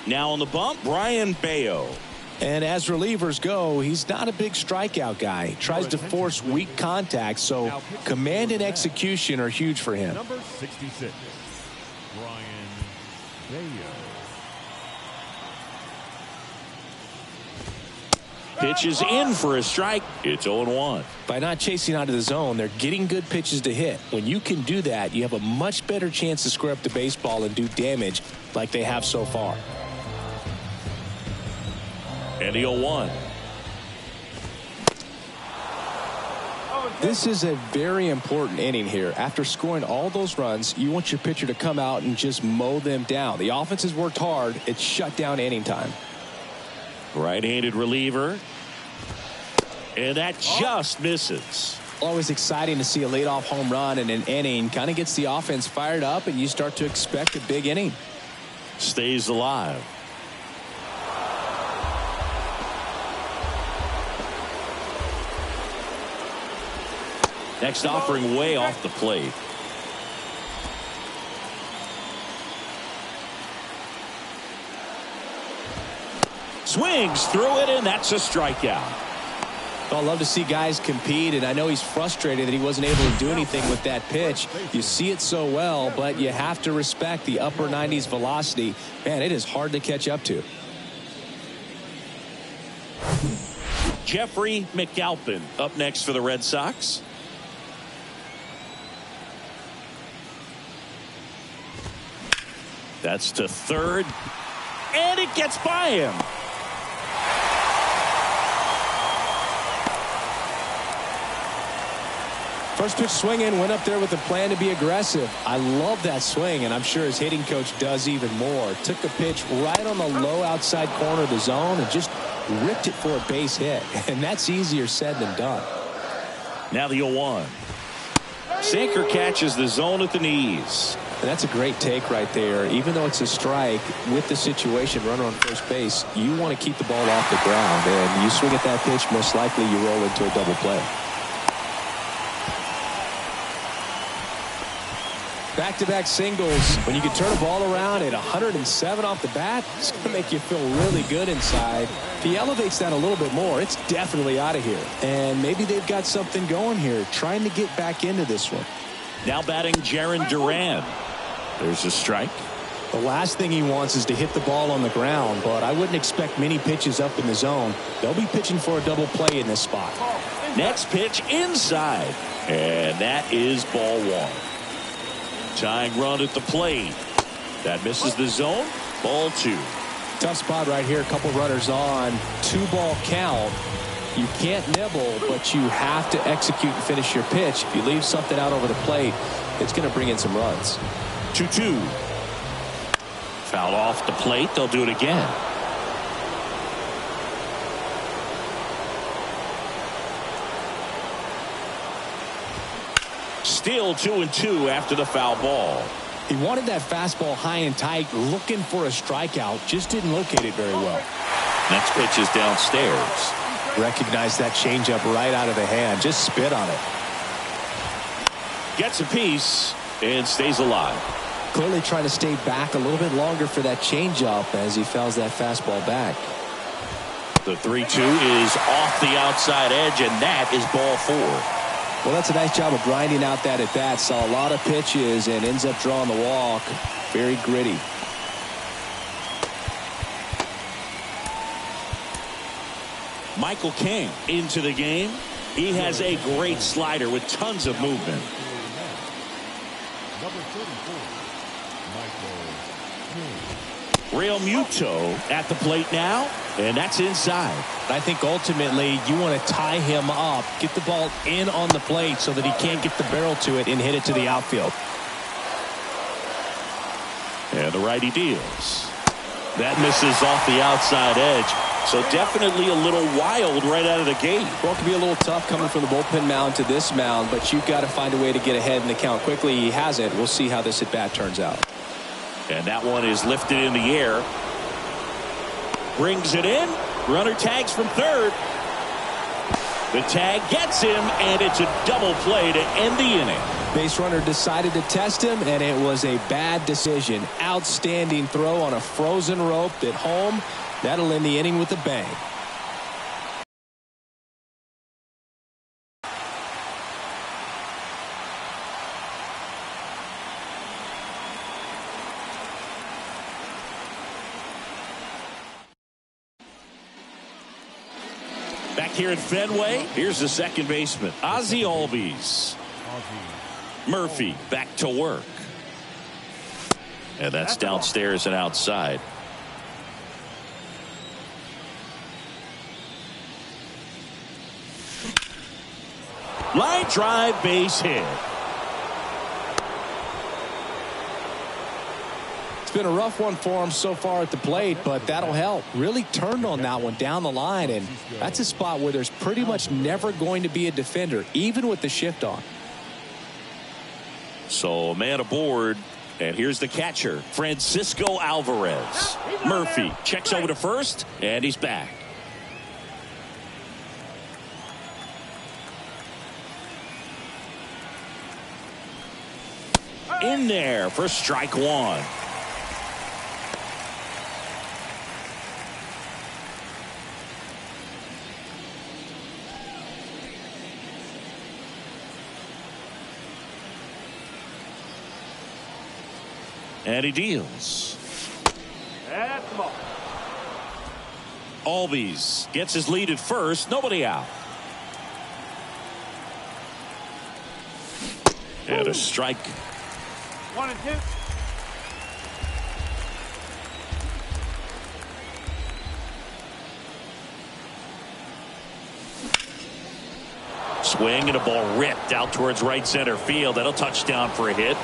Now on the bump, Brian Bayo. And as relievers go, he's not a big strikeout guy. He tries to force weak contact, so command and execution are huge for him. Number 66, Brian Bayo. Pitch is in for a strike. It's 0-1. By not chasing out of the zone, they're getting good pitches to hit. When you can do that, you have a much better chance to square up the baseball and do damage like they have so far. And the 0-1. This is a very important inning here. After scoring all those runs, you want your pitcher to come out and just mow them down. The offense has worked hard. It's shut down inning time. Right-handed reliever. And that just misses. Always exciting to see a leadoff home run in an inning. Kind of gets the offense fired up, and you start to expect a big inning. Stays alive. Next offering way off the plate. Swings through it, and that's a strikeout. Well, I love to see guys compete, and I know he's frustrated that he wasn't able to do anything with that pitch. You see it so well, but you have to respect the upper 90s velocity. Man, it is hard to catch up to. Jeffrey McAlpin up next for the Red Sox. That's to third, and it gets by him. First pitch swinging, went up there with a plan to be aggressive. I love that swing, and I'm sure his hitting coach does even more. Took a pitch right on the low outside corner of the zone and just ripped it for a base hit. And that's easier said than done. Now the 0-1. Sinker catches the zone at the knees. And that's a great take right there. Even though it's a strike, with the situation, runner on first base, you want to keep the ball off the ground. And you swing at that pitch, most likely you roll into a double play. Back-to-back singles. When you can turn a ball around at 107 off the bat, it's going to make you feel really good inside. If he elevates that a little bit more, it's definitely out of here. And maybe they've got something going here, trying to get back into this one. Now batting Jaron Duran. There's a strike. The last thing he wants is to hit the ball on the ground, but I wouldn't expect many pitches up in the zone. They'll be pitching for a double play in this spot. Next pitch inside, and that is ball one. Tying run at the plate. That misses the zone. Ball two. Tough spot right here. A couple runners on. 2-ball count. You can't nibble, but you have to execute and finish your pitch. If you leave something out over the plate, it's going to bring in some runs. 2-2. Foul off the plate. They'll do it again. Still 2-2 after the foul ball. He wanted that fastball high and tight, looking for a strikeout. Just didn't locate it very well. Next pitch is downstairs. Recognize that changeup right out of the hand. Just spit on it. Gets a piece and stays alive. Clearly trying to stay back a little bit longer for that changeup as he fouls that fastball back. The 3-2 is off the outside edge, and that is ball four. Well, that's a nice job of grinding out that at bat. Saw a lot of pitches and ends up drawing the walk. Very gritty. Michael King into the game. He has a great slider with tons of movement. Number 34, Michael King. Real Muto at the plate now, and that's inside. I think ultimately you want to tie him up, get the ball in on the plate so that he can't get the barrel to it and hit it to the outfield. And the righty deals. That misses off the outside edge. So definitely a little wild right out of the gate. Well, it can be a little tough coming from the bullpen mound to this mound, but you've got to find a way to get ahead in the count quickly. He hasn't. We'll see how this at bat turns out. And that one is lifted in the air. Brings it in. Runner tags from third. The tag gets him, and it's a double play to end the inning. Base runner decided to test him, and it was a bad decision. Outstanding throw on a frozen rope at home. That'll end the inning with a bang. Back here at Fenway, here's the second baseman, Ozzie Albies. Murphy back to work. And that's downstairs and outside. Line drive, base hit. It's been a rough one for him so far at the plate, but that'll help. Really turned on that one down the line, and that's a spot where there's pretty much never going to be a defender, even with the shift on. So a man aboard, and here's the catcher, Francisco Alvarez. Murphy checks over to first, and he's back. In there for strike one. And he deals. That's the ball. Albies gets his lead at first. Nobody out. And a strike. 1 and 2. Swing and a ball ripped out towards right center field. That'll touchdown for a hit.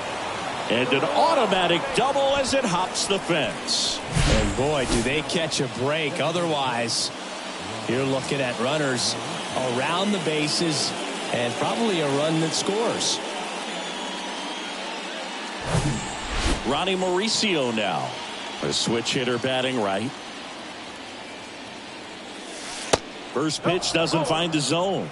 And an automatic double as it hops the fence. And boy, do they catch a break. Otherwise, you're looking at runners around the bases and probably a run that scores. Ronnie Mauricio now. A switch hitter batting right. First pitch doesn't find the zone.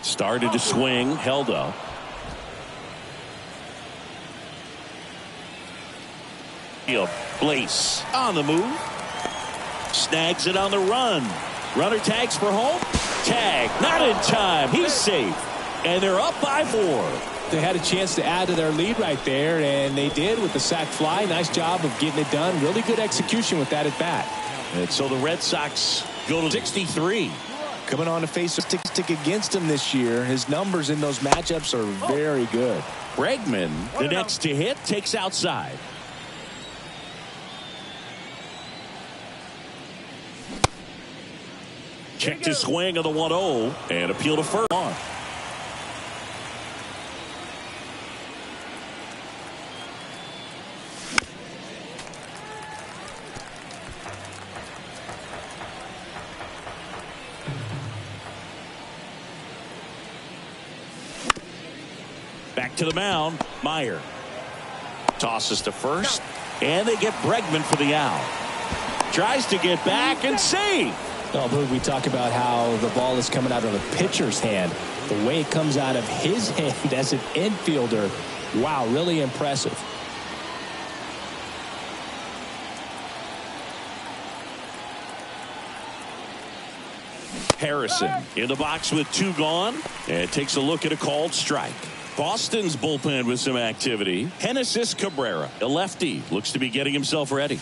Started to swing, held up. Place on the move. Snags it on the run. Runner tags for home. Tag, not in time. He's safe. And they're up by 4. They had a chance to add to their lead right there, and they did with the sac fly. Nice job of getting it done. Really good execution with that at bat. And so the Red Sox go to 63. Coming on to face a stick against him this year. His numbers in those matchups are very good. Bregman, the next to hit, takes outside. Checked his swing of the 1-0 and appeal to first. On. Back to the mound. Meyer tosses to first, and they get Bregman for the out. Tries to get back and save. Oh, but we talk about how the ball is coming out of the pitcher's hand. The way it comes out of his hand as an infielder, wow, really impressive. Harrison in the box with 2 gone and takes a look at a called strike. Boston's bullpen with some activity. Genesis Cabrera, a lefty, looks to be getting himself ready.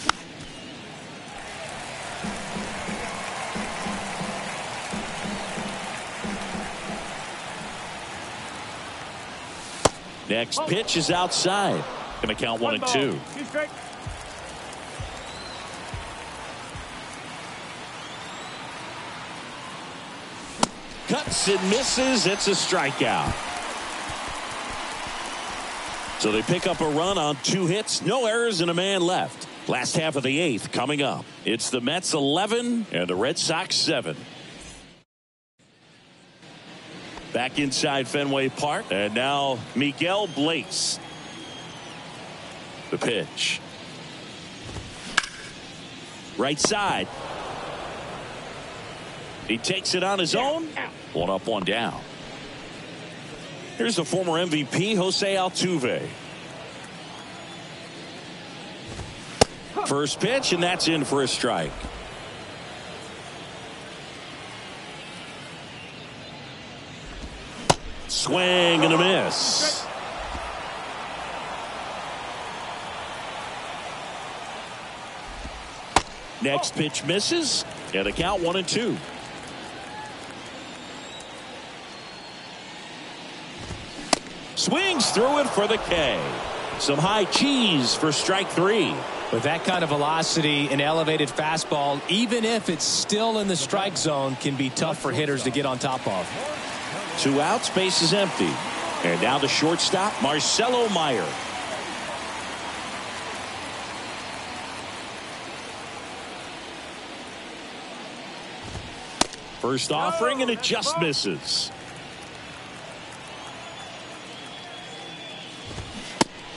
Next pitch is outside. Going to count 1-2. Cuts and misses. It's a strikeout. So they pick up a run on 2 hits, no errors, and a man left. Last half of the 8th coming up. It's the Mets 11 and the Red Sox 7. Back inside Fenway Park, and now Miguel Blaze. The pitch. Right side. He takes it on his own. 1 up, 1 down. Here's the former MVP, Jose Altuve. First pitch, and that's in for a strike. Swing and a miss. Next pitch misses, and a count 1-2. Swings through it for the K. Some high cheese for strike 3. With that kind of velocity, an elevated fastball, even if it's still in the strike zone, can be tough for hitters to get on top of. 2 outs, base is empty. And now the shortstop, Marcelo Meyer. First offering, and it just misses.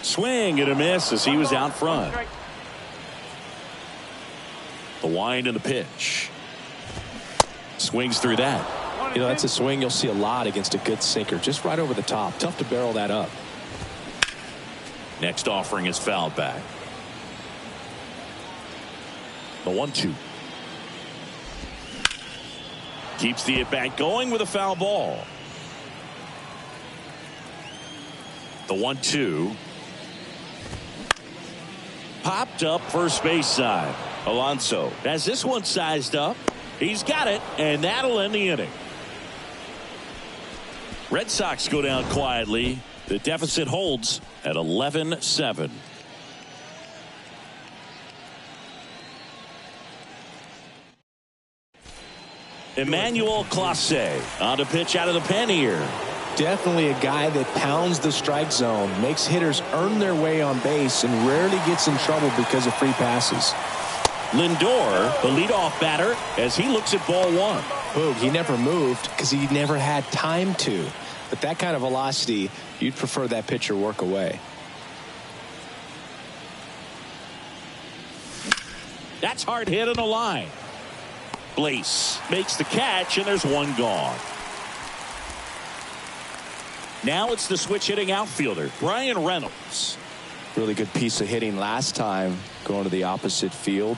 Swing and a miss as he was out front. The wind and the pitch. Swings through that. You know, that's a swing you'll see a lot against a good sinker. Just right over the top. Tough to barrel that up. Next offering is fouled back. The 1-2. Keeps the at-bat going with a foul ball. The 1-2. Popped up first base side. Alonso has this one sized up. He's got it, and that'll end the inning. Red Sox go down quietly. The deficit holds at 11-7. Emmanuel Clase on to pitch out of the pen here. Definitely a guy that pounds the strike zone, makes hitters earn their way on base, and rarely gets in trouble because of free passes. Lindor, the leadoff batter, as he looks at ball 1. Boog, he never moved because he never had time to. But that kind of velocity, you'd prefer that pitcher work away. That's hard hit on the line. Blaze makes the catch, and there's 1 gone. Now it's the switch hitting outfielder, Brian Reynolds. Really good piece of hitting last time, going to the opposite field.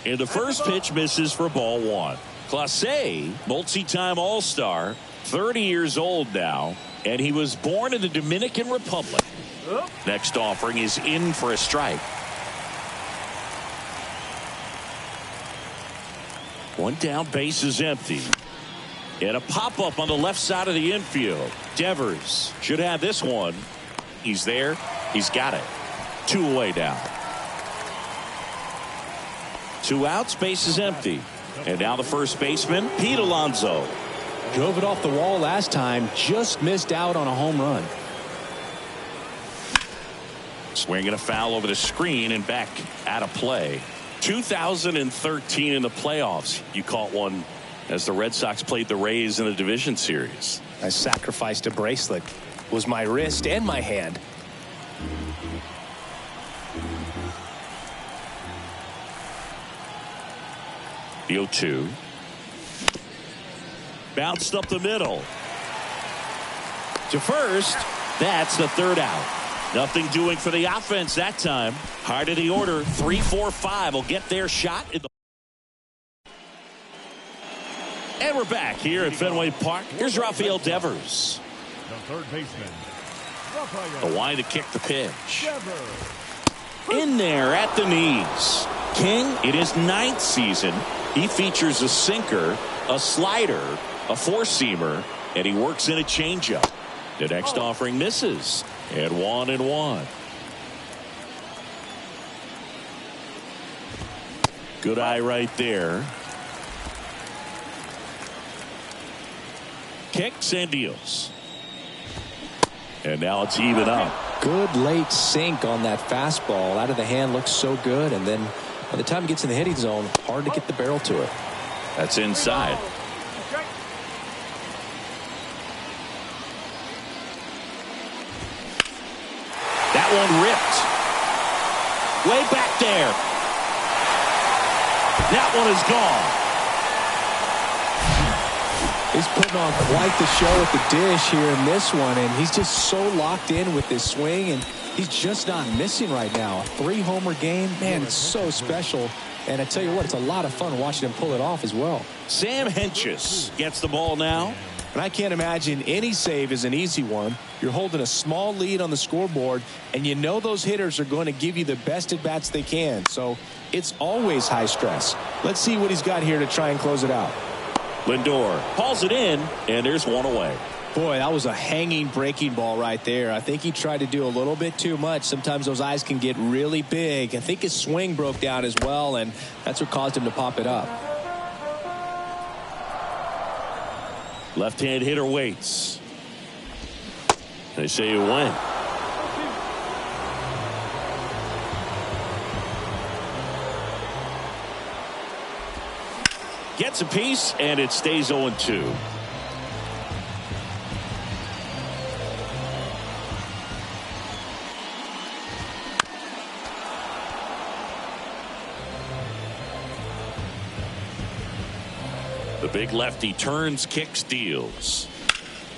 And the first pitch misses for ball 1. Clase, multi-time All-Star, 30 years old now, and he was born in the Dominican Republic. Next offering is in for a strike. 1 down, base is empty. And a pop-up on the left side of the infield. Devers should have this one. He's there. He's got it. 2 away now. 2 outs, base is empty. And now the first baseman, Pete Alonso. Drove it off the wall last time, just missed out on a home run. Swinging a foul over the screen and back out of play. 2013 in the playoffs, you caught one as the Red Sox played the Rays in the division series. I sacrificed a bracelet. It was my wrist and my hand. The 0-2. Bounced up the middle. To first. That's the 3rd out. Nothing doing for the offense that time. Hard of the order. 3-4-5 will get their shot. And we're back here at Fenway Park. Here's Rafael Devers. The third baseman, The line to kick the pitch. In there at the knees. King, in his 9th season, he features a sinker, a slider, a four-seamer, and he works in a changeup. The next offering misses. And 1-1. Good eye right there. Kicks and deals. And now it's even up. Good late sink on that fastball. Out of the hand, looks so good. And then by the time it gets in the hitting zone, hard to get the barrel to it. That's inside. That one ripped. Way back there. That one is gone. He's putting on quite the show at the dish here in this one, and he's just so locked in with this swing, and he's just not missing right now. A 3-homer game, man, it's so special. And I tell you what, it's a lot of fun watching him pull it off as well. Sam Hentges gets the ball now. And I can't imagine any save is an easy one. You're holding a small lead on the scoreboard, and you know those hitters are going to give you the best at-bats they can. So it's always high stress. Let's see what he's got here to try and close it out. Lindor hauls it in, and there's one away. Boy, that was a hanging breaking ball right there. I think he tried to do a little bit too much. Sometimes those eyes can get really big. I think his swing broke down as well, and that's what caused him to pop it up. Left-hand hitter waits. They say you win. Gets a piece, and it stays 0-2. The big lefty turns, kicks, deals.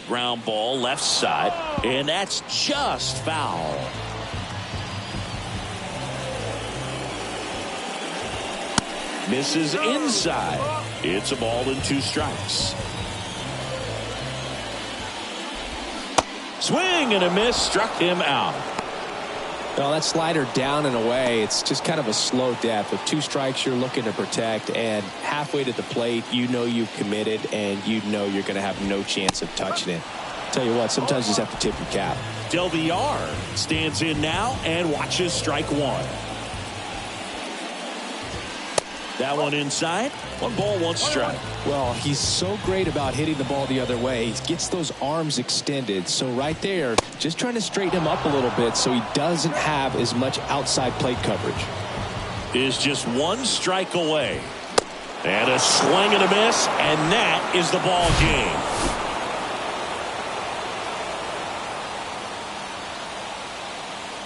Ground ball left side, and that's just foul. Misses inside. It's a ball and 2 strikes. Swing and a miss, struck him out. Well, that slider down and away, it's just kind of a slow death. With 2 strikes, you're looking to protect, and halfway to the plate, you know you've committed, and you know you're going to have no chance of touching it. Tell you what, sometimes you just have to tip your cap. Del Villar stands in now and watches strike 1. That one inside. 1 ball, 1 strike. Well, he's so great about hitting the ball the other way. He gets those arms extended. So right there, just trying to straighten him up a little bit so he doesn't have as much outside plate coverage. Is just 1 strike away. And a swing and a miss, and that is the ball game.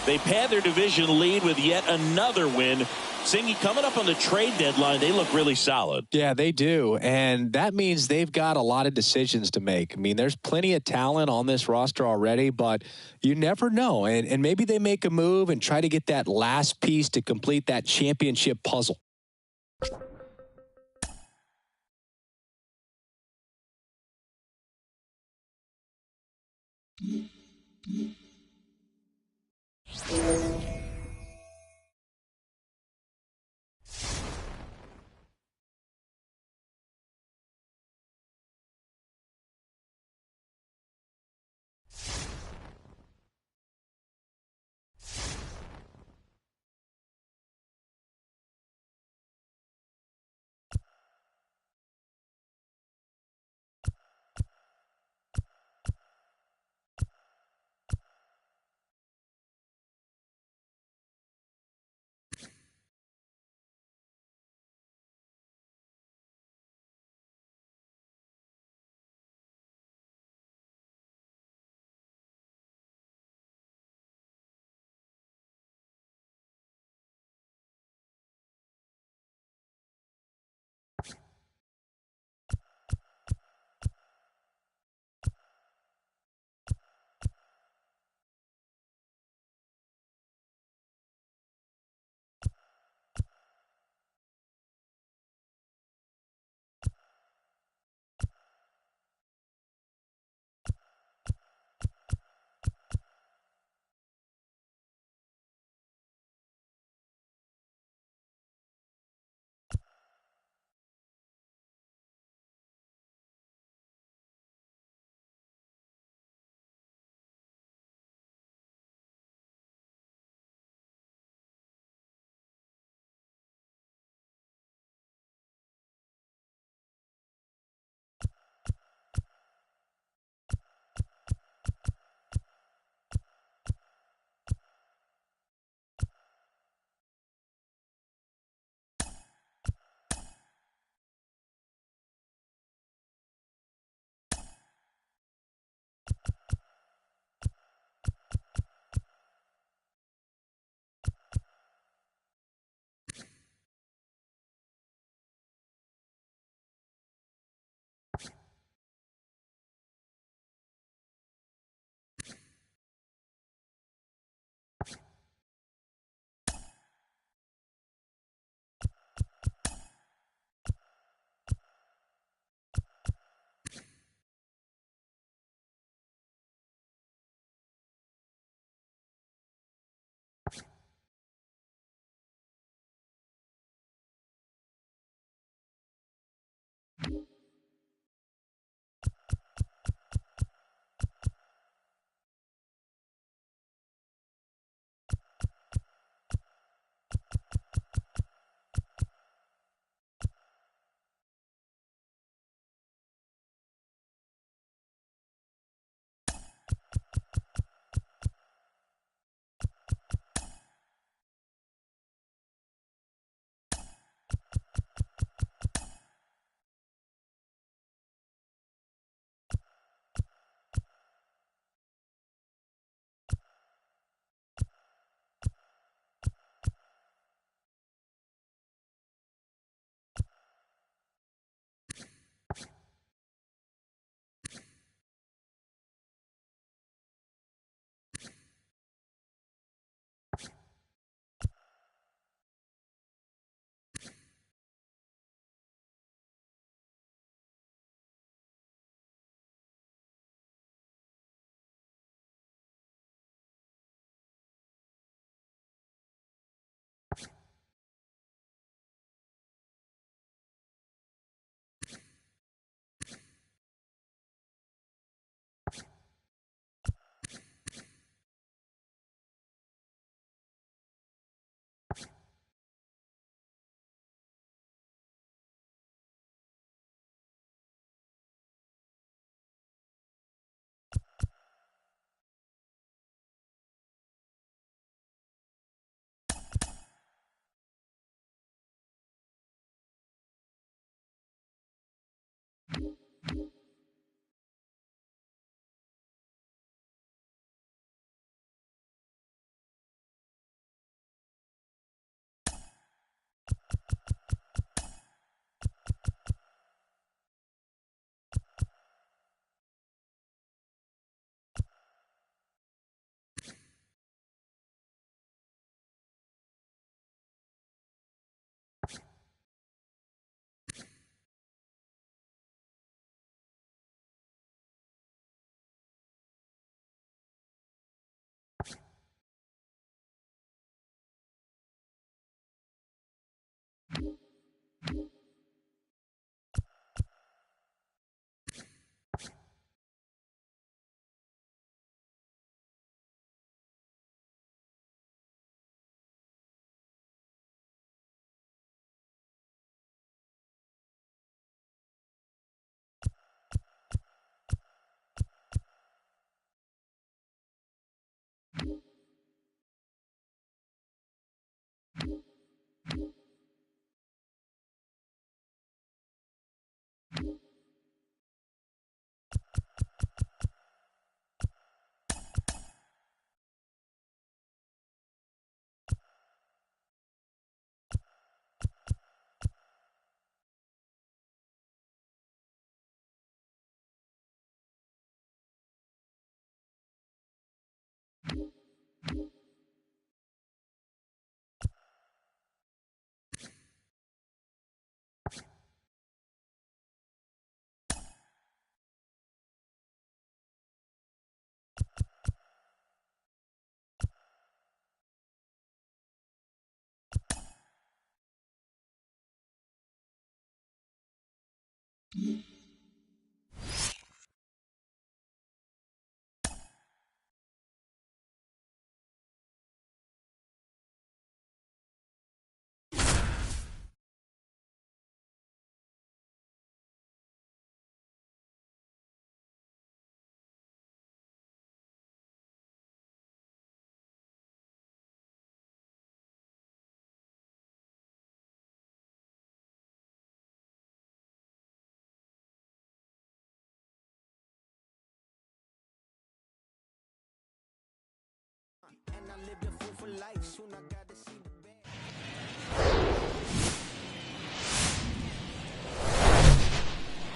They pad their division lead with yet another win. Singy, coming up on the trade deadline, they look really solid. Yeah, they do. And that means they've got a lot of decisions to make. I mean, there's plenty of talent on this roster already, but you never know. And maybe they make a move and try to get that last piece to complete that championship puzzle.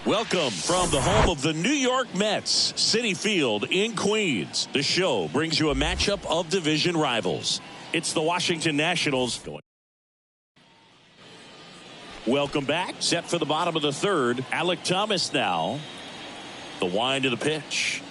Welcome from the home of the New York Mets, Citi Field in Queens. The show brings you a matchup of division rivals. It's the Washington Nationals. Welcome back. Set for the bottom of the third. Alek Thomas now. The wind of the pitch.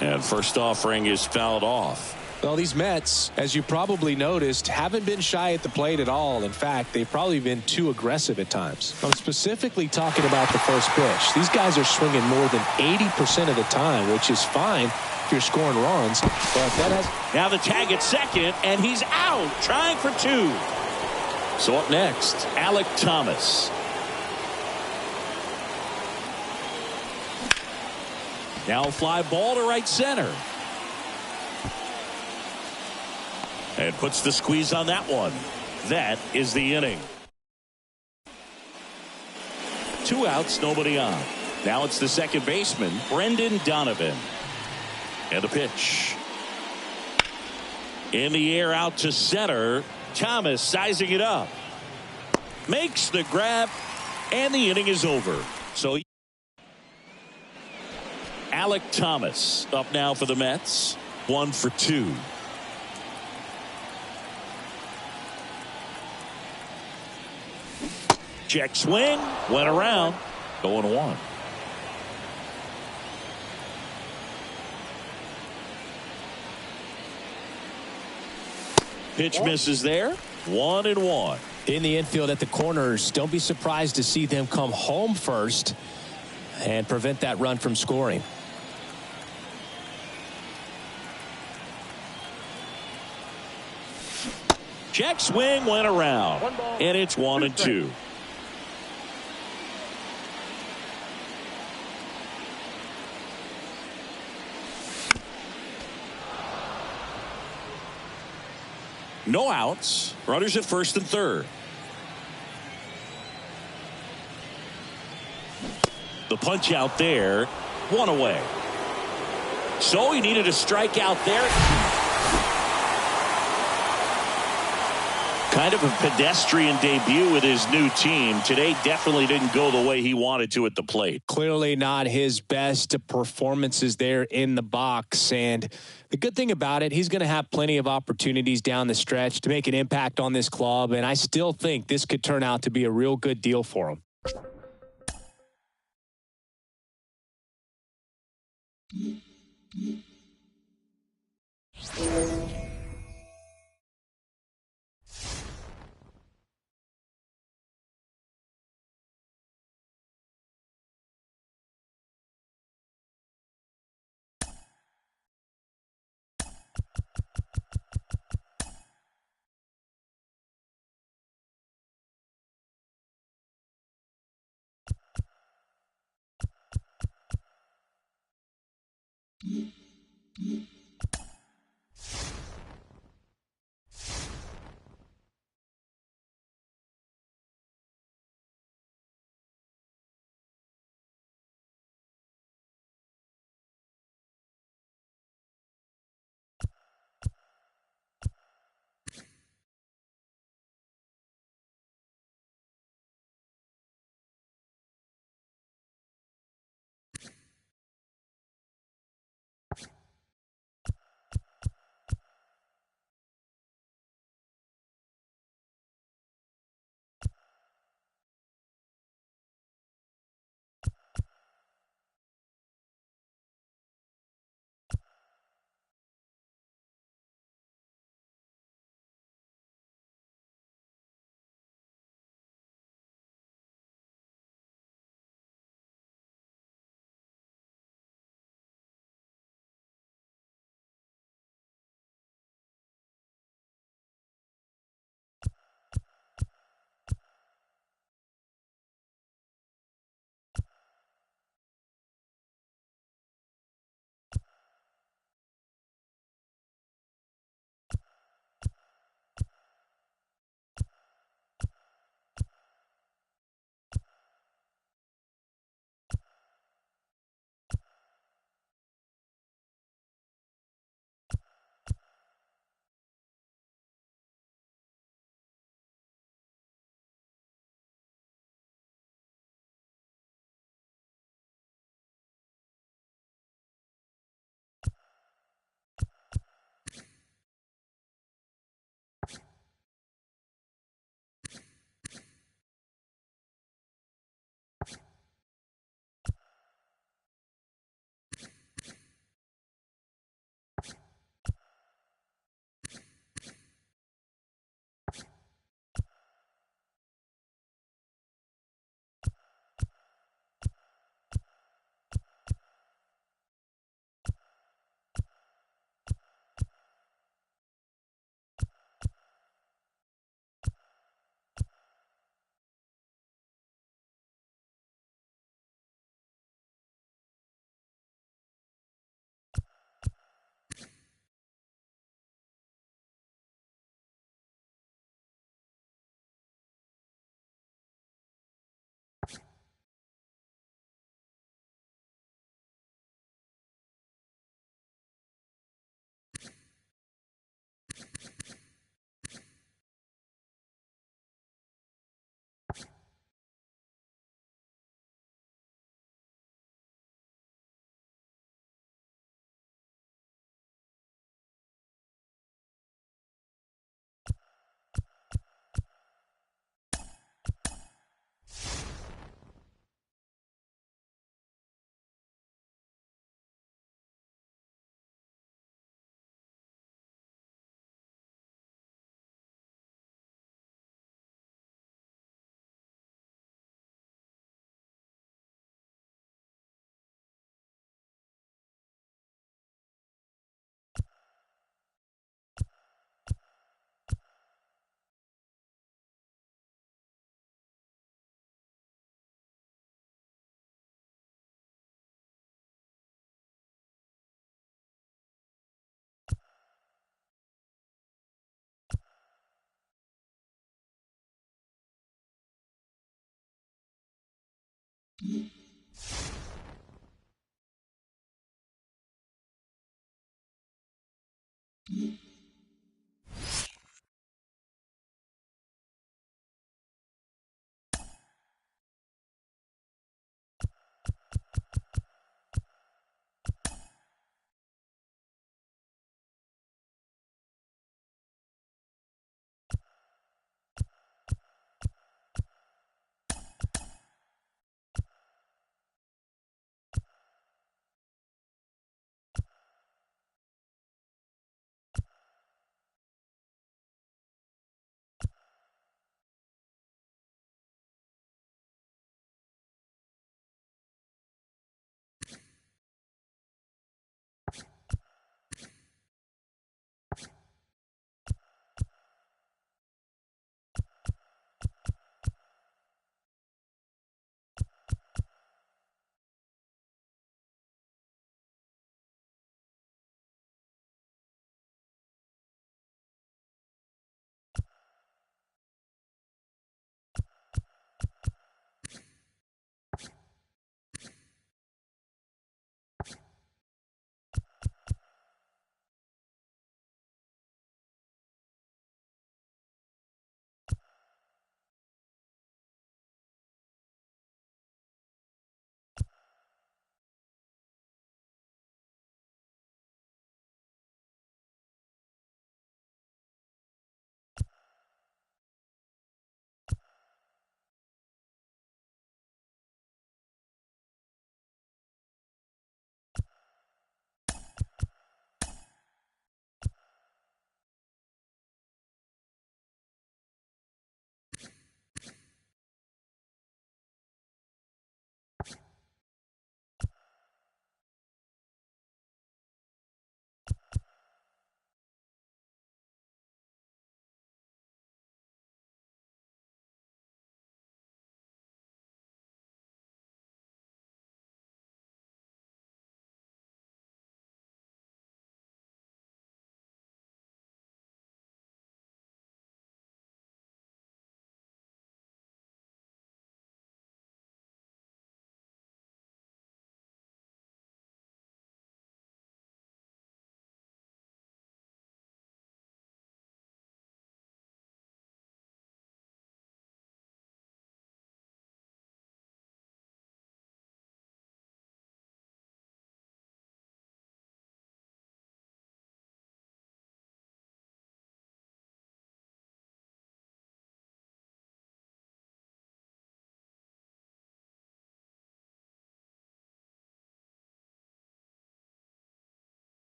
And first offering is fouled off. Well, these Mets, as you probably noticed, haven't been shy at the plate at all. In fact, they've probably been too aggressive at times. I'm specifically talking about the first pitch. These guys are swinging more than 80% of the time, which is fine if you're scoring runs. But that has... Now the tag at second, and he's out, trying for two. So up next, Alek Thomas. Now fly ball to right center. And puts the squeeze on that one. That is the inning. 2 outs, nobody on. Now it's the second baseman, Brendan Donovan. And the pitch. In the air out to center. Thomas sizing it up. Makes the grab. And the inning is over. So Alek Thomas up now for the Mets. 1 for 2. Check swing, went around, going 1. Pitch misses there. 1-1. In the infield at the corners, don't be surprised to see them come home first and prevent that run from scoring. Check swing, went around, and it's 1-2. No outs. Runners at first and third. The punch out there. 1 away. So he needed a strikeout there. Kind of a pedestrian debut with his new team. Today definitely didn't go the way he wanted to at the plate. Clearly not his best performances there in the box. And the good thing about it, he's going to have plenty of opportunities down the stretch to make an impact on this club. And I still think this could turn out to be a real good deal for him.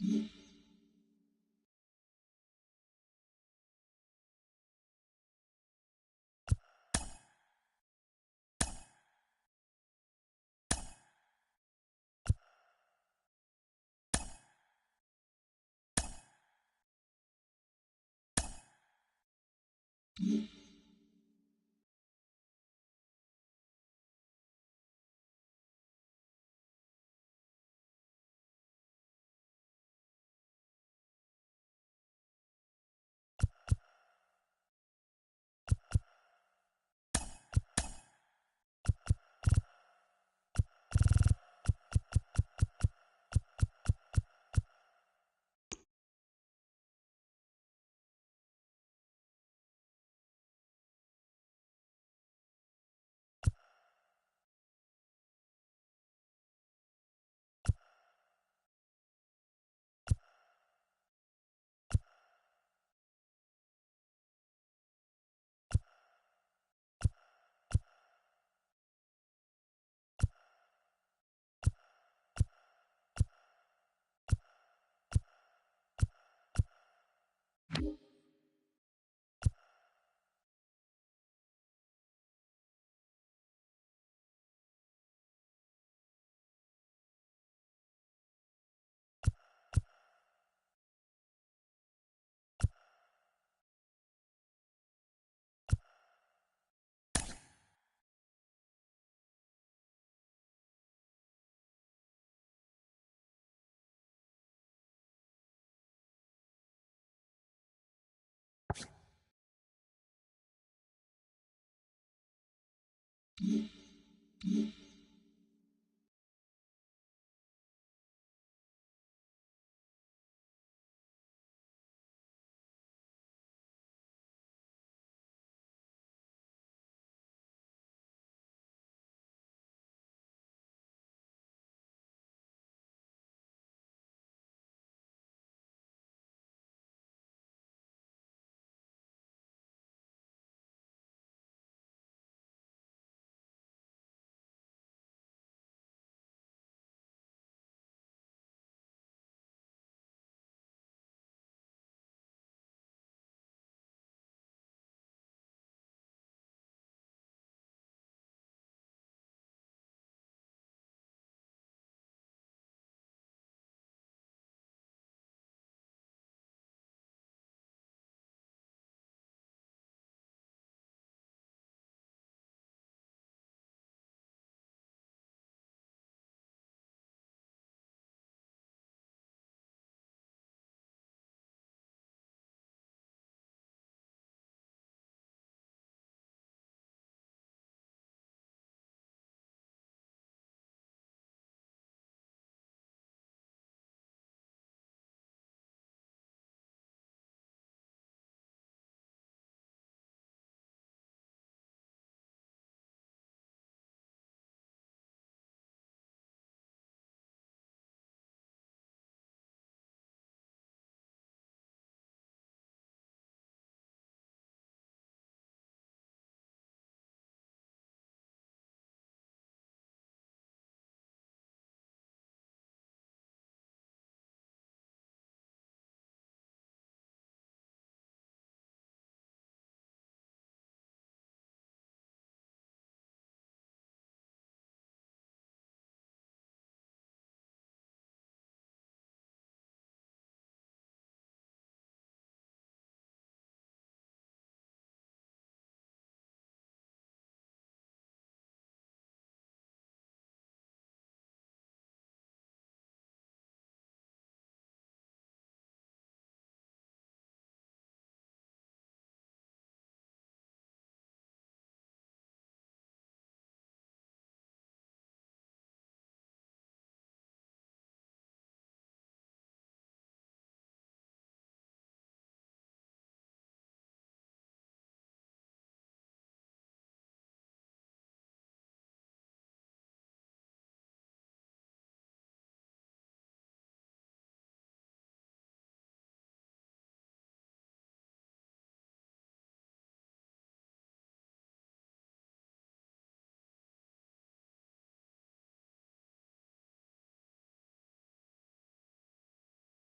Mm-hmm.